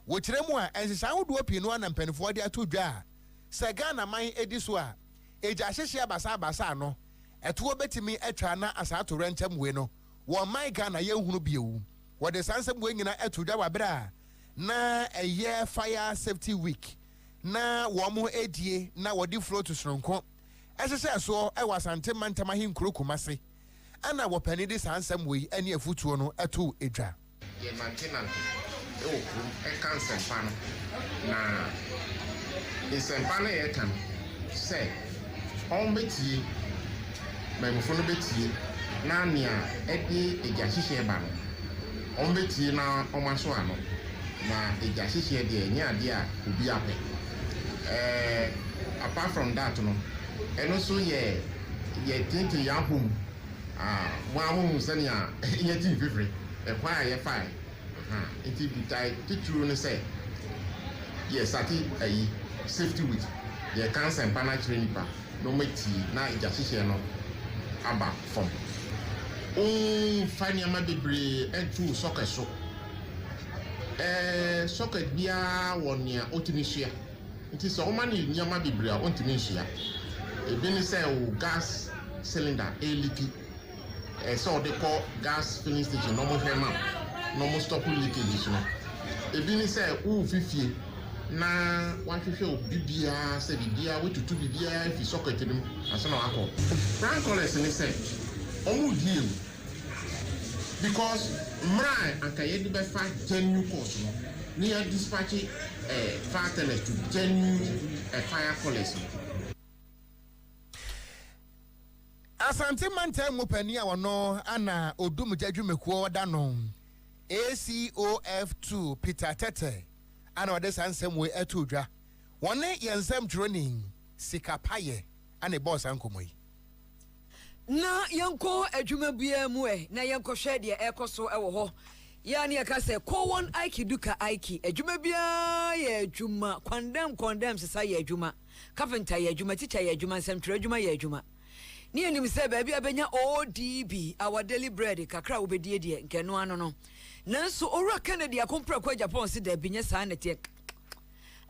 wo kirem a ensesa wodo opi no na mpanifo de ato dwa se Ghana man edi so a eja hyehye abasa no eto betimi atwa na asato renchem we no wo man Ghana ye hunu biewu wo de sansem we nyina eto dwa wabra na eye fire safety week na wo mo edie na wo di flow to sronko esese so e wasante mantama hi nkuro kumase ana wo pani di sansem we ene afutuo no eto edwa ye maintenance e okru e cancel pan na isempana ye kan say on betie memfono betie na nia edi eja hihye ba no on betie na omaso ano na eja hihye de nya ade a obi ape apart from that no eno so ye tinti ya home mo amu sania ye tin fifre e kwa ye fine iti bitai tituru ne say yes ati ayi safety week ye cancer empana training pa no meti na eja hihye no aba from fani ama bebre entu socket so socket bia wonia otimisua nti so o mani nyama bebre a ontimisua e bi ni say o gas cylinder leaky so they call gas filling station no mo hema no mo stop leakage no e bi ni say o fifie na wahwehwe obibia se bibia wetutu bibia fi socket nim aso na akọ brand colors ni say omu deal because mrai akaye di be fa genuine course no ni a dispatch fire to genuine fire colors asante manta mu pani a wono ana odumja adwumekuo da no ACOF2 Peter Tete ana wade sansem we etodwa wone yensem training sikapaye ana boss ankomoyi na yanko adwuma bia mu na yanko hwe de ekoso ewo ho ya ne KaseÄ kowon aiki duka aiki adwuma bia ye adwuma condemn sesa ye adwuma carpenter ye adwuma teacher ye adwuma nsem adwuma ye adwuma ni enim se ba bia benya ODB our daily bread kakra obedie de nkeno ano no nanso owura Kennedy akompra kwa Japan se da binye saa nete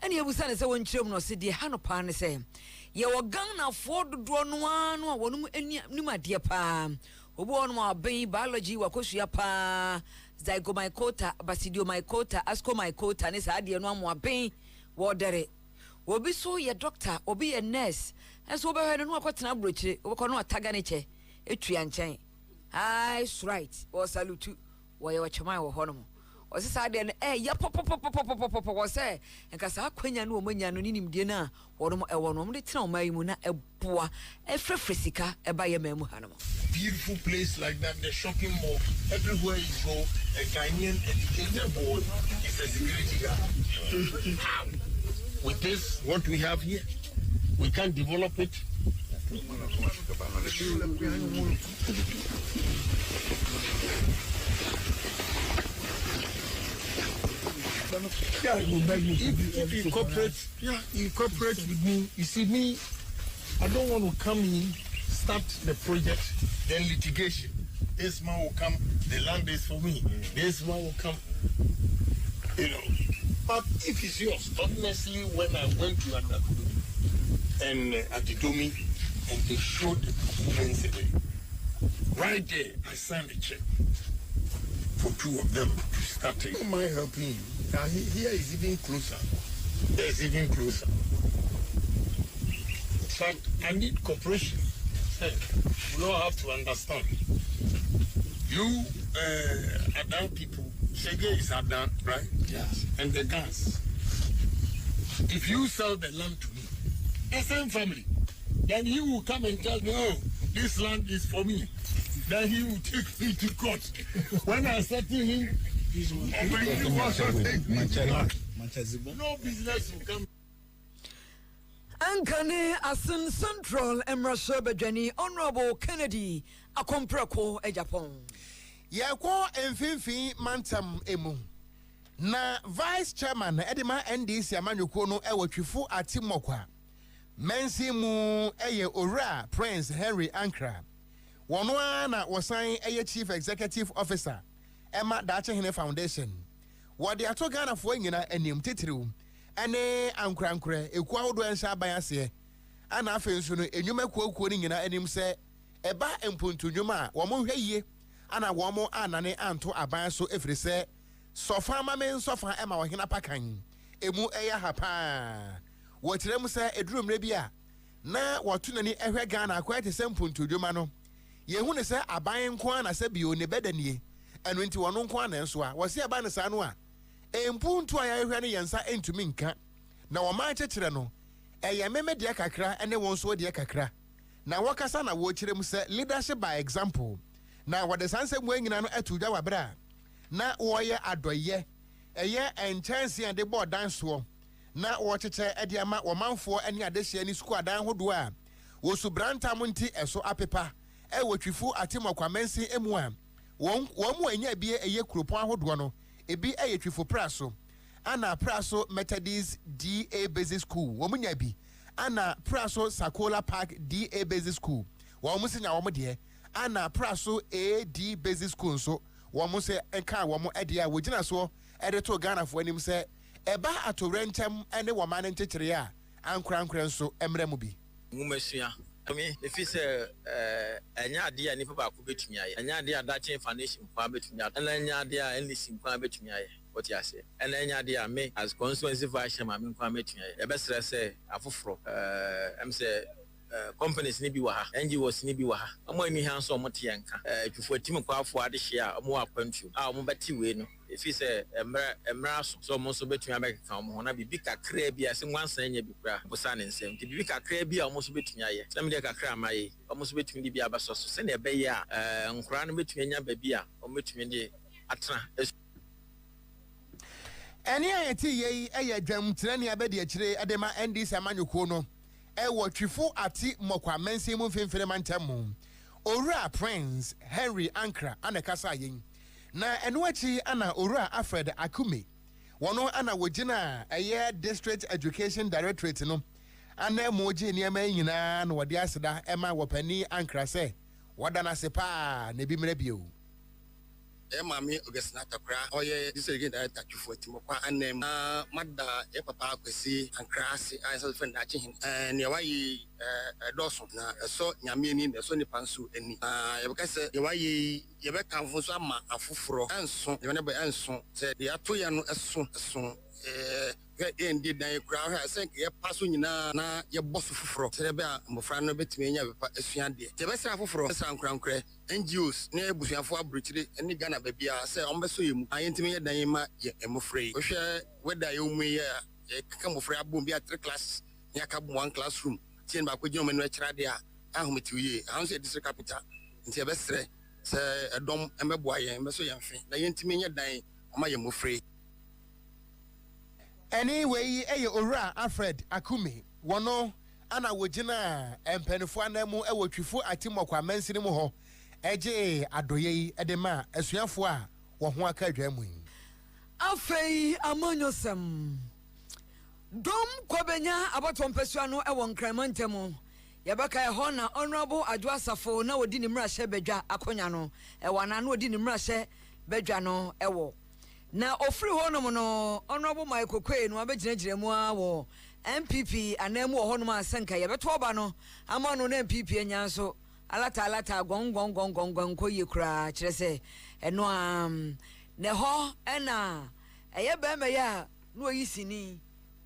ene ebusa ne se won kirem no se de ha no pa ne se ye wo Ghana fo dodo no ano a wonum anim ade pa obo no aben biology wakosua pa zygomycota basidiomycota ascomycota ne saa de no amo aben wo dere obi so ye doctor obi ye nurse enso obo hwe no akotena brochire obo no ataga ne che etua nchen that's right o salute wo ye wachama wo hono o se sa de ya pop wo se enka sa akwanya no omanya no ninim de na wo no e wo no de tena omayi mu na eboa efrefresika eba ye mamu hanamo beautiful place like that, the shopping mall, everywhere you go, a Ghanaian educated board is a security guard. With this, what we have here, we can develop it. If you incorporate with me, you see me, I don't want to come in, start the project, then litigation. This man will come, the land is for me. This man will come, you know. But if it's yours, honestly, when I went to Anakudu and Adidomi, and they showed the documents right there, I signed a check for 2 of them to start it. I don't mind helping you. Now, here is even closer. There's even closer. In fact, I need cooperation. We all have to understand. You, Adan people, Shege is Adan, right? Yes. And the gas. If you sell the land to me, the same family, then he will come and tell me, oh, this land is for me. Then he will take me to court. When I said to him, when you also take me to court, no business will come. Ankane Asin Central Emrasha Bejani Honorable Kennedy Akomprako Ejapon. Yako Mfimfi Mantam Emu. Na Vice Chairman Edema NDC Amanyuko no Ewotwifu Atimokwa. Mensi mu eye Ora Prince Henry Ankra. Wonwa na wasan eye Chief Executive Officer Emma Dachehene Foundation. Wode ato Ghana fo nyina anim titiriw. Ane ankrankre ekwa hodo ensa abayase. Ana afensu no enwuma kuokuo ni nyina anim se eba empuntu nwuma a wo mo hweye. Ana wo mo anane anto aban so efiri se sofa ma men sofa ema wo hena pakan. Emu eya hapa. Wo tirem se edurumre bia na wotunani ehwe Ghana akwa te se mpuntu nwuma no. Yehu ne se aban nko ana se bio ne bedanie. Enu nti wono nko ana enso a wo se eba ne sa no a empuntu aya ehwe ne yensa entumi nka na wo ma chechire no eye meme de kakra ene won so de kakra na wakasa na wo chirem se leadership by example na wo de sanse mu anyina no atudwa wabra na wo ye adoye eye enchanse ande board danso na wo cheche ede ama wo manfo ene adehye ni school adan hodo a wo subranta munti eso apepa e wotwifu atimokwa mensi emu a won mu anya bie eye kropon ahodo no ebi ayetwifo praso ana praso Methodist DA Basic School womunya bi ana praso Sakola Park DA Basic School womusinya womde ana praso AD Basic School so womuse enka womo ede a wogina so ede to Ghana fo anim se eba atorentem ene woma ne ntekere a ankrankran so emremu bi ngumesua me if you say anya ade a nipa ba ko betumi aye anya ade a dache foundation kwa betumi aye na anya ade a enlist kwa betumi aye what you say and anya ade a me as constituency vice chairman me kwa betumi aye e besere say afoforo am say companies ni bi wa ha NGOs ni bi wa ha amo ani han so mo te yanka twufo atim kwa afo ade hye a mo akwantu a mo beti we no if you say emra so mo so betumi abeka mo na bibi kakra bi ase nwansan anya bi kra bosa ne nsem ti bibi kakra bi a mo so betumi aye na me de kakra amaye mo so betumi bi abaso so se na ebe ye a nkura no betumi anya ba bi a mo betumi de atena eni ayeti ye eye dwam tirani abedi akire edema NDC amanyuko no ewo twifu ati mokwa mensi mu mfimfire mantam Ora Prince Henry Ankra ana kasa yin na enuachi ana Ora Alfred Akume wono ana wogina eye District Education Directorate no ana moji niema nyina na wode aseda ema wopani Ankra se wadana sepa na bi mrebio Mami Ogesina Takra, Oye, this again that for Timokwa and name Mada Papa Kwesi and Krasi, I saw friend that and Yawai Dawson, so Yamini, the Sony Pansu, and because Yawai Yabeka Fusama, a Fufro, and so, you never answer, said the Atoyan as soon. Indeed, I crowd has sent a passing na your boss for Trebia, Mofrano between you, as Fiandi. The best half of Sound Crown Cray, and Jews, near Busia for British, and the Ghana baby, I say, on Besum, I intimate Naima, I'm afraid. We share whether you may come of Rabu be at 3 classes, Yakab 1 classroom, send back with you and Radia, I'll meet you, I say this capital, and say best say a dom and a boy and Messo Yanfi, the intimate dying, I am afraid. Anyway, Ora Alfred Akume wono ana wogina empenfo anemu ewotwifo atimokwa mensi mu ho eje adoye edema asuafo a wo ho aka dwamu afei amonyosem dom kwabenya abotompesua no ewo nkramantem yabaka ho na honorable adwasafo na wodi ni mrahye bedwa akonya no ewana na wodi ni mrahye bedwa no ewo na ofri honom no honorable Michael Kwe no abegyinagire mu awo MPP anemu honom asenka yebeto oba no ama no na MPP anya so alata gongongongongong koye kura kire se eno ne ho ena eye be me ya no yisini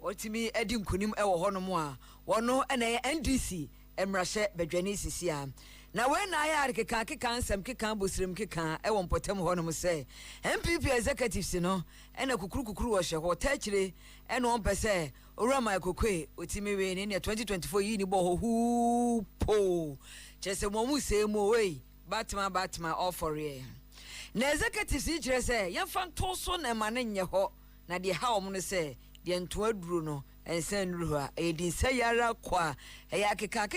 otimi edi nkunim ewo honom a wono ene NDC emrahye bedwani sisia na we na ya keka nsem keka bosrem keka ewo mpotem honom se MPP executives no ene kukuru wo hye ho tachire ene on pese Orama Okokwe otimi we ne 2024 yi ni bo ho po chese momu se mo we Batman all for ye na executives yi kire se ye fanto so na ma ne nye ho na de ha omo no se de nto aduro no ensan nuru ha e din se yara kwa e ya keka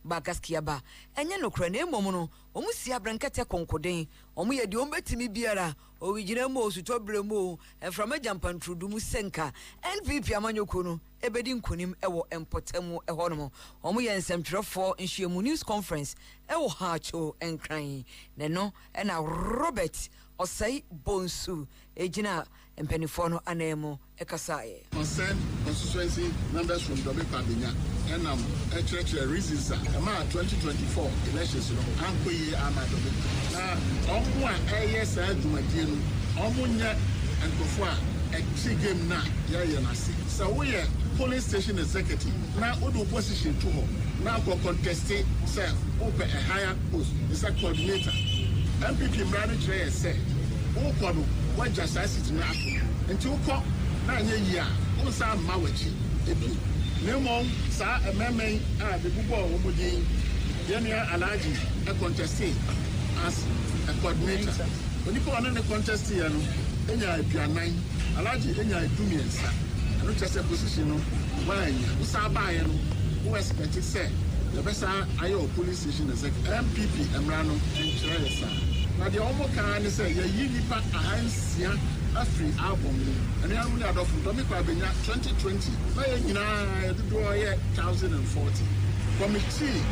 bakaskia ba enye nokra na emom no omu si abrankete konkoden omu ye de ombetimi biara o wigina mo osuto bremo from ajampantrudu mu senka NPP amanyoko no ebedi nkonim ewo empotemu ehonom omu ye nsemtwerefo nhyiemu news conference ewo hacho enkran ne no na Robert Osei Bonsu ejina empenifo no anemo ekasaye concern constituency members from Dobeka Benya and church reasons ama 2024 elections no ankoye amado na omo a yes adumadi no omo nya enkofo a echi game na ye na se so we police station executive na odo position to ho na go contest say open a higher post is a coordinator MPP manager say who kono what just assist na nti ukọ na anya yi a unsa ma wachi ebi nemo sa ememe a de bubo omudi yenia alaji a contest as a coordinator oni ko na contest ya no enya aduanan alaji enya edumiensa no chese position no wanya usa ba ya no who expect say the best ayo police station MPP emra no nkyere sa na de omo kan say ye yi nipa ahansia afri album and ya mu na from Domiko Abenya 2020 na ye nyina do ye 1040 committee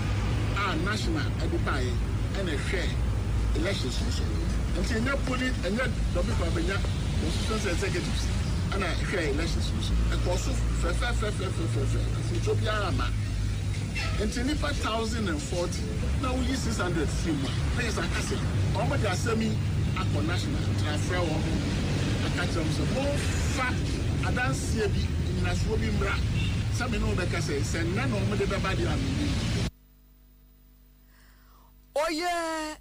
national edipai and a share elections so until nya police and nya Domiko Abenya constituency executives and a share elections so and also fe Ethiopia ama until nipa 1040 now we 600 film na yes akase omo dey asemi akọ national transfer wo akacham so mo fa adanse bi naso bi mra sami no be kase se na no mo de beba di amini oye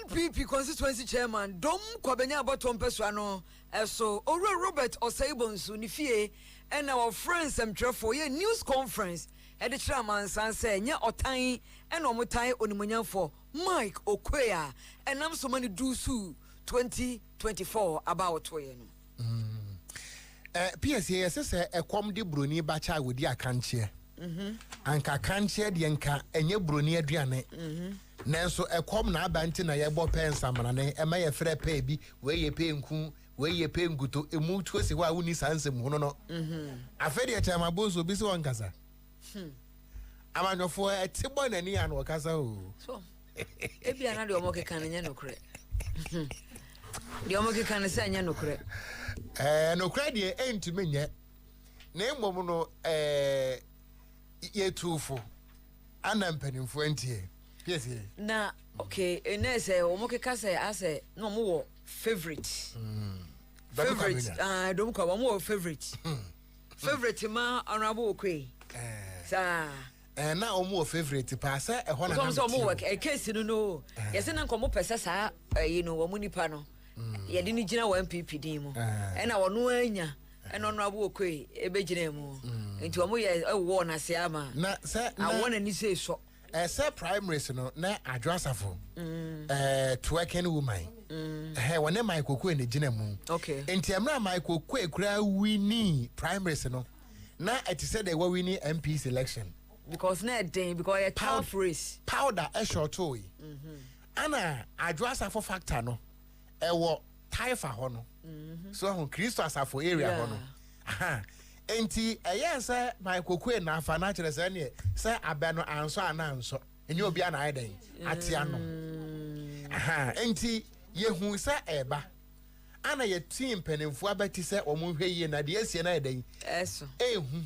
NPP constituency chairman dom kwabenya abotom pesua no eso Robert Osei Bonsu ni fie and our friends trefo ye news conference e de chairman san say nya otan and omutan onimunyamfo Mike Okoyeabour enam so many do su 2024 about we no Piesie say e kom de broni ba cha wodi akanche anka kanche de nka enye broni aduane nanso e kom na abanti na ye bo pensa manane e ma ye frɛ pɛ bi we ye penku we ye penguto emu tuo se wa woni sansem hono no afedi e chama bozo bi se wankasa amanyofo e tibo nani ya no kasa o so ebi ana de omo keka nya nokre de omo keka ne se nya nokre nokre de entime nye na emom no ye tufo ana mpanimfo antie Piesie na okay ene se omo keka se ase no mo wo favorite don't come omo favorite favorite ma honorable Okwe sa na omo favorite pa say e ho na so omo work e case no yes na nkomo pesa sa you know omo nipa no ye de ni gina wa MPP din mu e na wono anya e no honorable Okwe e be gina mu enti omo ye wo na se ama na say awona ni say so say primaries no na adwasafo twerking woman when my Okwe ne gina mu okay enti amra my Okwe kura winning primaries no na it said they were winning MP selection because na den because a tough race powder a short toy ana adwasafo factor no e wo taifa ho no so ho Kristo asafo area ho no enti say my Okwe na afa na kire say ne say abe no anso ananso enye obi ana aiden atia no enti yehu say eba ana ye team penimfo abati say omo hweye na de asie na aiden eso ehu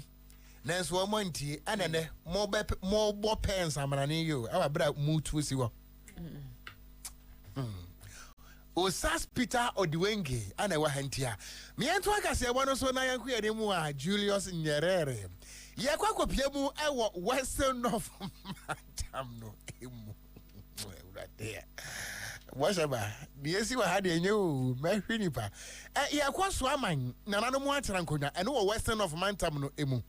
nanso omo nti ana ne mo bo pens amanane yo aba bra mutu si wo Osas Peter Odiwenge ana wa hantia me ento akase wono so na yanku yede mu a Julius Nyerere ye kwakopia mu ewo Western of Madam no emu urade washaba biesi wa hade enye o mahwinipa ye kwaso aman nanano mu atera nkonya ene wo Western of Mantam no emu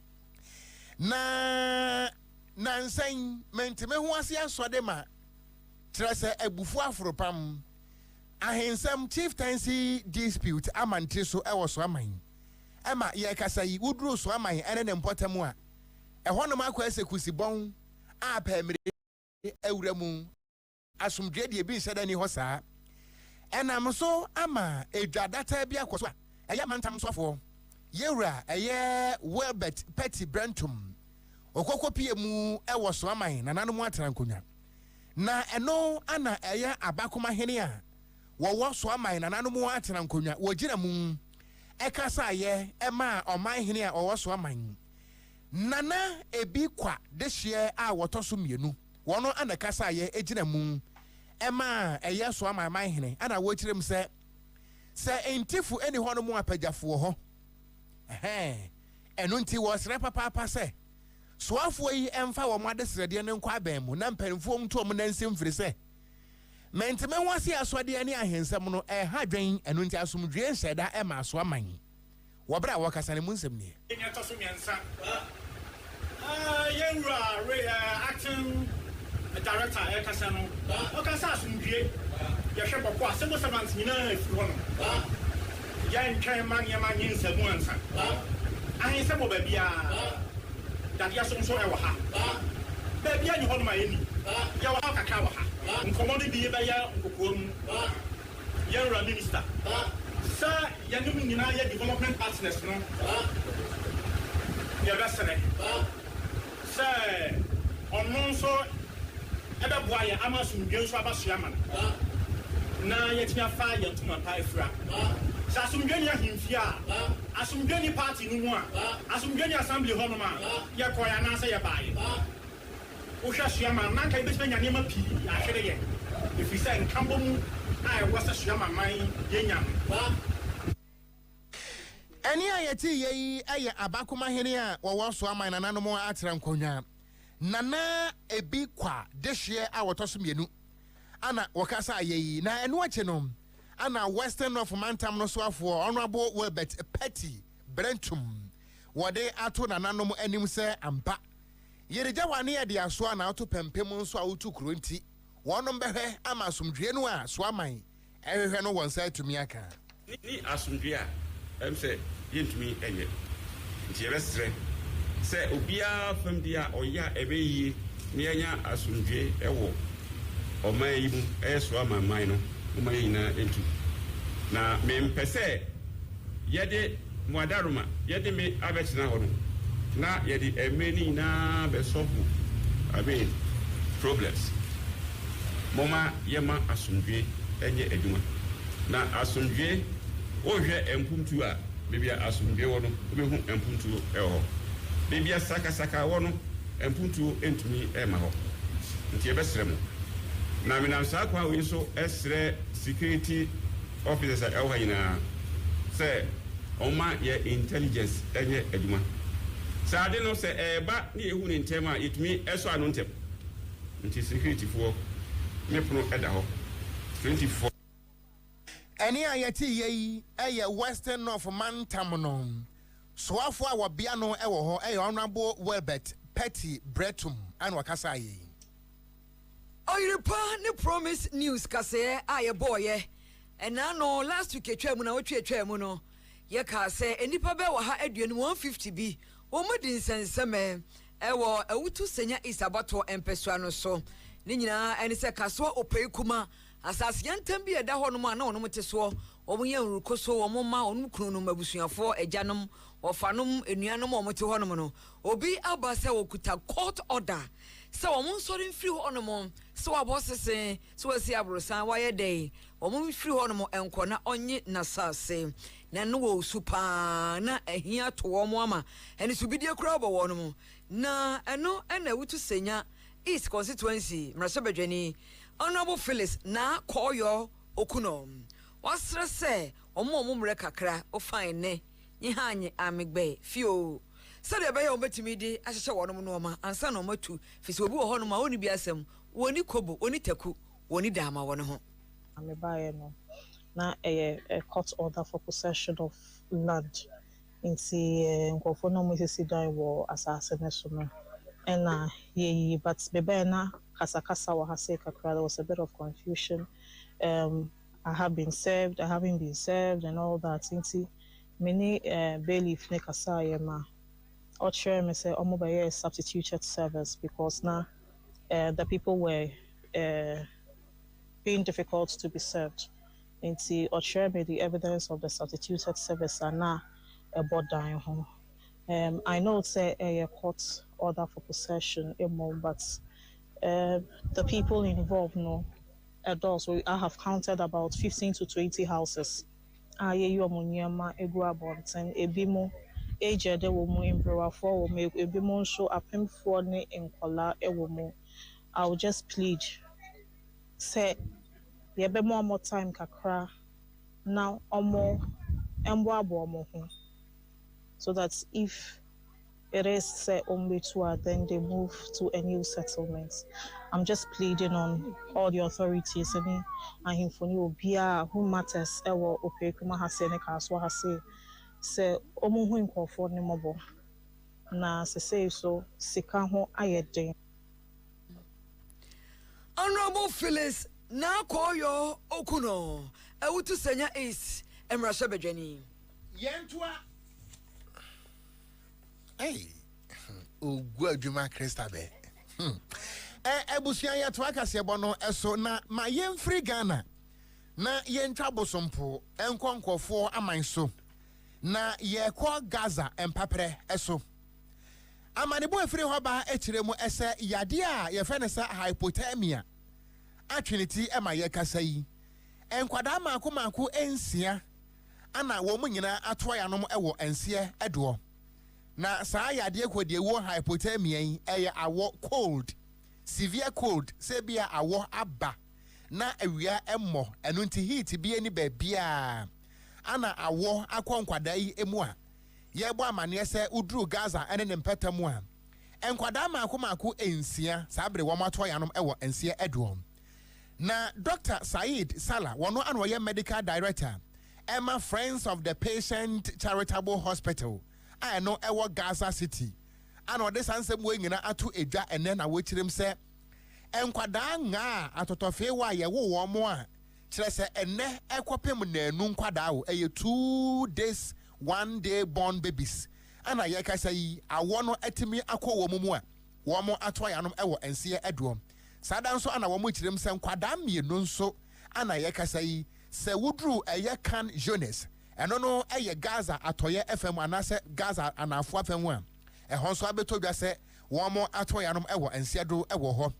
na nansan mentime ho ase asode ma trese ebufu afropam ahensam chieftaincy dispute amante so ewo so aman ema ye kasa yi wuduro so aman ene ne mpotamu a ehono makwa esekusi bon a pemire ewuramu asumdwe de bi nse dani ho saa enam so ama edwadata bi akoso a eye mantam sofo yewura eye Welbert Petty Brentum okokopie mu ewo so aman nananom atrankonya na eno ana eye abakoma hene a wo so aman nananom atrankonya wogina mu ekasa ye ema oman hene a wo so aman nana ebi kwa dehye a wotoso mienu wono ana kasa ye egina mu ema eye so aman man hene ana wo kirem se entifu eni hono mu apagafo ho eno nti wo sre papa se soafo yi emfa wo made srede ne nkwa ban mu na mpanfo mto mo nansim firi se menteme ho ase asode ne ahensem no ha dwen eno nti asomdwe nhyeda ema so aman wo bra wo kasa ne mu nsem ne enya to so miensa yenra acting director kasa no o kasa asomdwe ye hwe boko asemo servant nyina efi ho no ya ntwen man ya man nsemu ansa ahensem bo babia dade asom so ewo ha babia ni ho no ma yeni ya wa kaka wa ha nkomo ni bi ba ya nkokom yenra minister sa yanum nyina ya development partners no ya besere say onon so ebe boa ya amasum dwen so abaso ama na yetia fa yantuma pa efra sa asumdwen ya himfia asumdwen party no mu a asumdwen assembly ho no ma ya koya na say ya baaye o hwa suama na kai be nyane ma pi ahwere ye if you say nkambo mu ai wasa suama man yenya eni ayeti yi aye abakoma hene a wo so aman nananom atera nkonya nana ebi kwa dehye a wotoso mienu ana wakasa ayi na eno ache no ana Western of Mantam no so afo honorable Welbert Petty Brentum wode ato nananom anim se ampa yereja wane ye de aso na ato pempem nso a wotu kuro nti wonom behwe ama asomdwe no a so aman ehwehwe no wonsa atumi aka ni asomdwe a say yentumi enye nti ebesre se obia fam dia oya ebeyi ne anya asomdwe ewo oman yi mu eso amaman no oman yi na entu na me mpese yede muadaruma yede me abechina ho no na yede emeni na be solve abe problems moma yema asomdwe enye adwuma na asomdwe ohwe empumtu a bibia asomdwe wono obehu empumtu eho bibia saka wono empumtu entumi ema ho nti ebesrem na minamsa kwa we so esre security officers eho yina say oma ye intelligence enye adwuma sade no se eba na ehu ne ntem a etumi eso anu ntem nti security fo mepono eda ho 24 eni ayeti yi eye Western of Mantam no soafo a wobia no ewo ho honorable Welbert Petty Brentum an wakasa yi oyiripa ne promise news KaseƐ aye boye enano last week etwam na wotwetwam no ye KaseƐ enipa be wa ha aduanu 150 bi wo mudi nsenseme ewo awutu senya isabato empesua no so ni nyina eni se kaso opei kuma asase yantam bi eda ho no ma na onom teso omuye nrukoso omoma onum kunu mabusuafo ejanom ofanom enuanom omote ho no obi abase okuta court order se omun sori mfiri ho no se wabosese se wasi abrosan waye dey omun mfiri ho no enko na onye nasase na no wo supa na ehia to wo mo ama eni subidie kura bo wo no na eno ena wutu senya East constituency mrasabedwani Honorable Phyllis na Okoyeabour Okran wasra se omo mumre kakra o fine ne nyi hanye amegbe fio sade be ya obetimi di ahyehye wonom no ma ansa na omatu fisi obi wo ho no ma oni bi asem woni kobo oni taku woni dama woni ho amebaye no na a court order for possession of land in the nkofo no mo sisi dan wo asase ne so no ena ye but bebe na kasa wa hase kakra there was a bit of confusion. I have been served, I haven't been served and all that. Since many bailiff ne kasa ma or chair me say omobaye substituted service because now the people were being difficult to be served. Into or share me the evidence of the substituted service and now a board down home. I know it's a court order for possession, but the people involved no adults. I have counted about 15 to 20 houses. You amunyama egua bonten ebimo age de wo mu improver for wo me ebimo show apem for ne enkola ewo mu. I will just plead say ye be more time kakra now omo embo abo ho so that if it is say only two then they move to a new settlement. I'm just pleading on all the authorities and himfoni obia who matters ewo opekuma hase ne kaso hase say omo hu nkofo ne mobo na say so sika ho ayeden. Honorable Phyllis na koyo okuno ewutu senya is emrasha bedwani yentua hey ogu adwuma Christabel ebusia yeto akase bono eso na ma yemfri Ghana na yentwa bosompo enkonkofo amanso na yekọ Gaza empapre eso amane bo efri hoba ekiremu ese yade a yefene sa hypothermia atwiniti ema yekasa yi enkwada maako ensia ana wo munyina atoa yanom ewo ensie edo na saa yade kwodie wo hypothermia yi eye awo cold severe cold sebia awo aba na awia emmo eno nti heat bi ani ba bia ana awo akonkwada yi emu a yebo amane se uduru Gaza ene ne mpetamu a enkwada maako ensia sabre wo mato yanom ewo ensie edo na Dr. Said Salah wono anoye medical director Emma Friends of the Patient Charitable Hospital I know ewo Gaza City ano de sansem we nyina atu edwa ene na wochirim se enkwada nga atotofe wa ye wo mo a kire se ene ekopem na enu nkwada wo eye 2 days 1 day born babies ana ye ka sai awo no etimi akọ wo mu a wo mo ato ya no ewo ense edo sada nso ana wo mo chirim se nkwada mienu nso ana ye ka sai se wudru eye kan Jones eno no eye Gaza atoye FM anase Gaza anafo afem a ehon so abetodwa se wo mo ato ya no ewo ense do ewo ho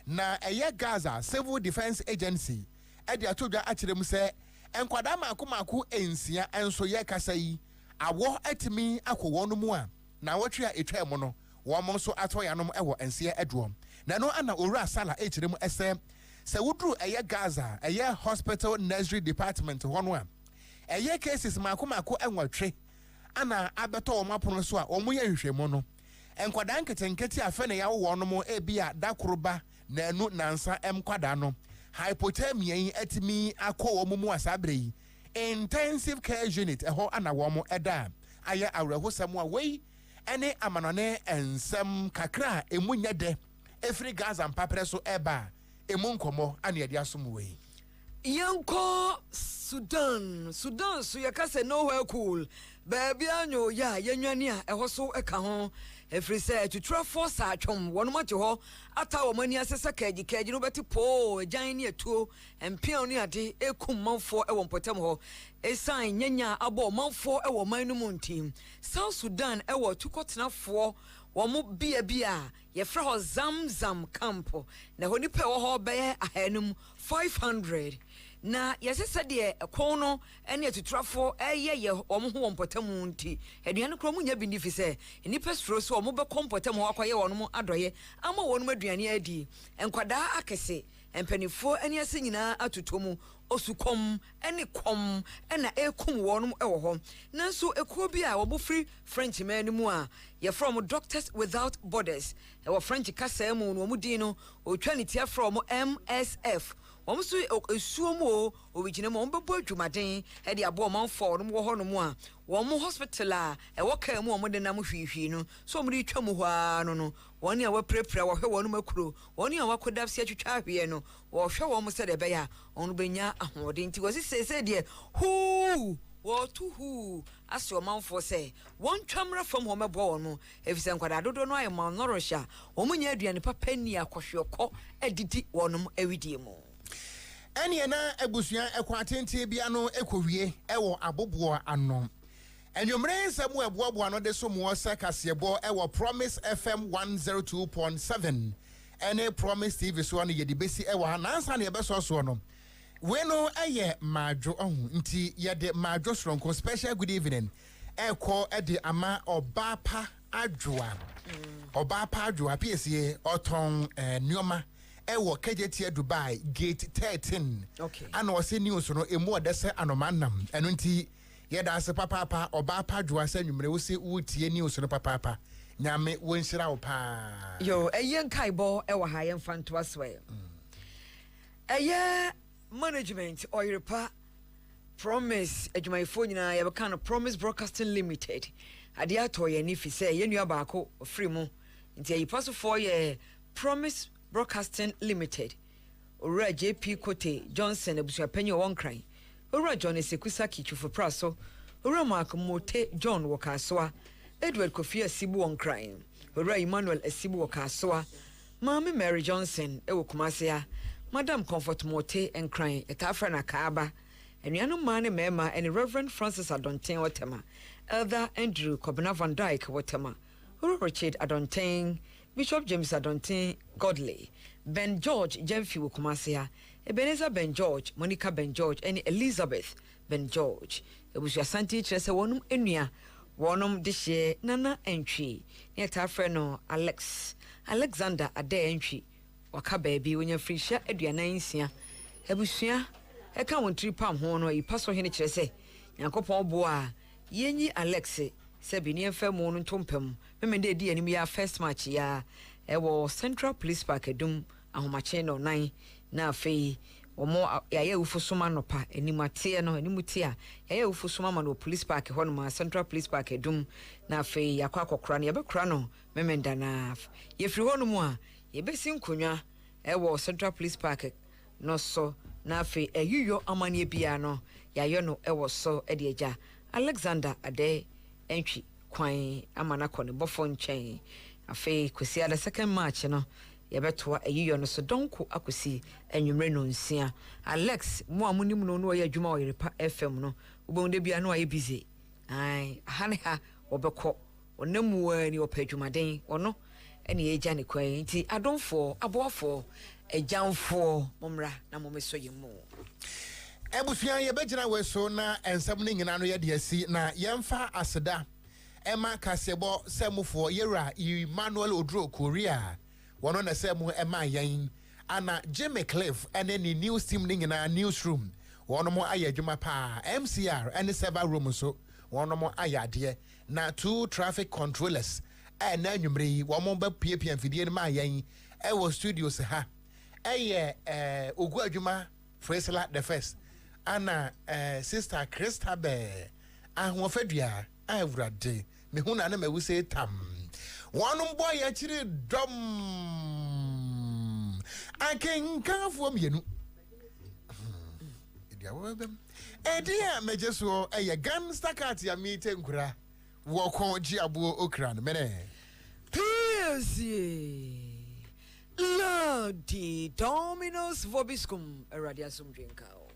na eye Gaza Civil Defense Agency edi atodwa achirem se enkwada maako ensia enso ye ka sai awo etimi akọ no mu a na wotwe a etwa mo no wo mo so ato ya no ewo ense edo na no ana owura sala echirem ese se wudru eye Gaza eye hospital nursery department hono a eye cases maako enwatwe ana abeto wo mapono so a omo ye nhwemo no enkwada nketenkete afa na ya wo no mo ebia dakoroba na enu nansa emkwada no hypothermia yi etimi akọ wo mu asabre yi intensive care unit eho ana wo mo eda aya awrehosam a wei ene amanone ensem kakra emunya de efri Gaza mpapre so eba emu nkomo ane ade asom wei yanko Sudan so yakase nowhere cool baby anyo ya yanwane a eho so eka ho efri se tutura force atwom wono mache ho ata wo mani asesa kaji no beti po jan ne atuo empia oni ade ekum manfo e wo mpotem ho esan nyanya abo manfo e wo man no muntim South Sudan e wo tukotenafo wo mo bia ye fra ho zamzam camp na ho nipa wo ho be ahanum 500 na yesese de ekono ene atutrafo ye omo ho wompotamu nti aduane kro mu nya bi ndifi se nipa stro so omo be kompotamu akoye wono mu adoye ama wono aduane adi enkwada akese empanifo eni ase nyina atotomu osukom ene kom ena ekum wonum ewo ho nanso ekuo bi a wobofri French man mu a ye from Doctors Without Borders ewo French KaseƐ mu no mudin no otwa ne tia from MSF omso esuomo obigine mo mbebo adwumaden e de abo manfo no wo ho no mu a wo mo hospital a e wo ka mu omode na mo hwihwi no so mo ri twa mu hwa no woni a waprepra wo hwe wonu makuro woni a wakodafse atwitwa ahwe no wo hwe wo mo se de be ya onu benya ahode nti wo se de hu wo to hu aso manfo se won twamra from ho mebo won no efise nkwada dodo no aye man norosha wo munya aduane papa ni akohweko adidi wonum awidie mu ene na abusua ekwatente bia no ekowie ewo aboboa anom enwomre nsemu eboaboa no de so mo se KaseƐ ewo Promise FM 102.7 ene Promise TV so no yedi besi ewo nansa na yebeso so no we no eye madwo ohun nti yede madwo stronko special good evening eko ede ama obapa adwoa obapa adwoa Piesie oton nioma ewo KJT Dubai gate 13 okay ana wose news no emu odese anomanam eno nti yeda ase papa obapa adwoa se nwumre wose wutie news no papa nyame wonhyira wo pa yo eyen kaibo ewo ha yen fanto aswe management Oyerepa Promise adwumayefo nyina ye beka no Promise Broadcasting Limited ade atoye ni fi se yenua baako free mu nti ayi paso for ye Promise Broadcasting Limited ora JP Kote Johnson abusuapanyi Okran ora John Esekusaki twufo praso ora Mark Mote John Wokasoa Edward Kofi Asibu Okran ora Emmanuel Asibu Wokasoa Mama Mary Johnson ewo Kumase Madam Comfort Mote and crying at Afrana Kaaba, and Yanumane Mema and Reverend Francis Adontain Watema, Elder Andrew Kobana Van Dyke Watema, Richard Adontain, Bishop James Adontain Godley, Ben George Jemfi Wukumasia, Ebenezer Ben George, Monica Ben George, and Elizabeth Ben George. It was your Santi Tressa Wonum Enya, Wonum Dishe, Nana Entry, near Tafreno Alexander Ade Entry. Waka baby when you free share aduana nsia abusua e ka won tripam ho no yi paso hene kire se yankopon bo a yenyi Alex se bi ne mfa mu no ntompam memende di anim ya first match ya e wo Central Police Park edum ahomache no 9 na afei omo ya ufusuma no pa animate no animuti a ya ufusuma ma no Police Park ho no ma Central Police Park edum na afei yakwa akokora no yebekora no memenda na ye free ho no mu a yebesi nkonwa ewo Central Police Park no so na afi eyuyo amane bia no yayo no ewo so edeja Alexander Ade entwi kwan amana kone bofo nchen afi kwesi ada second match no yebetoa eyuyo no so donko akosi enwumre no nsia Alex mo amunim no no ya adwuma Oyerepa FM no ubonde bia no aye busy ai hane ha obekọ onamu ani opadwumaden ono ene eja ne kwan nti adonfo aboafo ejanfo momra na momeso yemu ebusua ye begyina weso na ensam ne nyina no ye de asi na yemfa aseda ema KaseƐ semufo yera Emmanuel Odro Korea wono na semu ema yan ana Jimmy Cliff ene ni news team ne nyina newsroom wono mo ayadwuma pa MCR ene server room so wono mo ayade na 2 traffic controllers na nwumre wo mo ba pie mfidie ne ma yan e wo studios ha ogu adwuma Fresela the first ana sister Christabel ahofadua awurade me hu na na mawu se tam wonom boy ya chiri dom akenkanfo mienu edia wobem edia mejeso gangster cat ya meete nkura Okoyeabour Okran mene Piesie Lardi Dominus Vobiscum Eradiasum Drinkao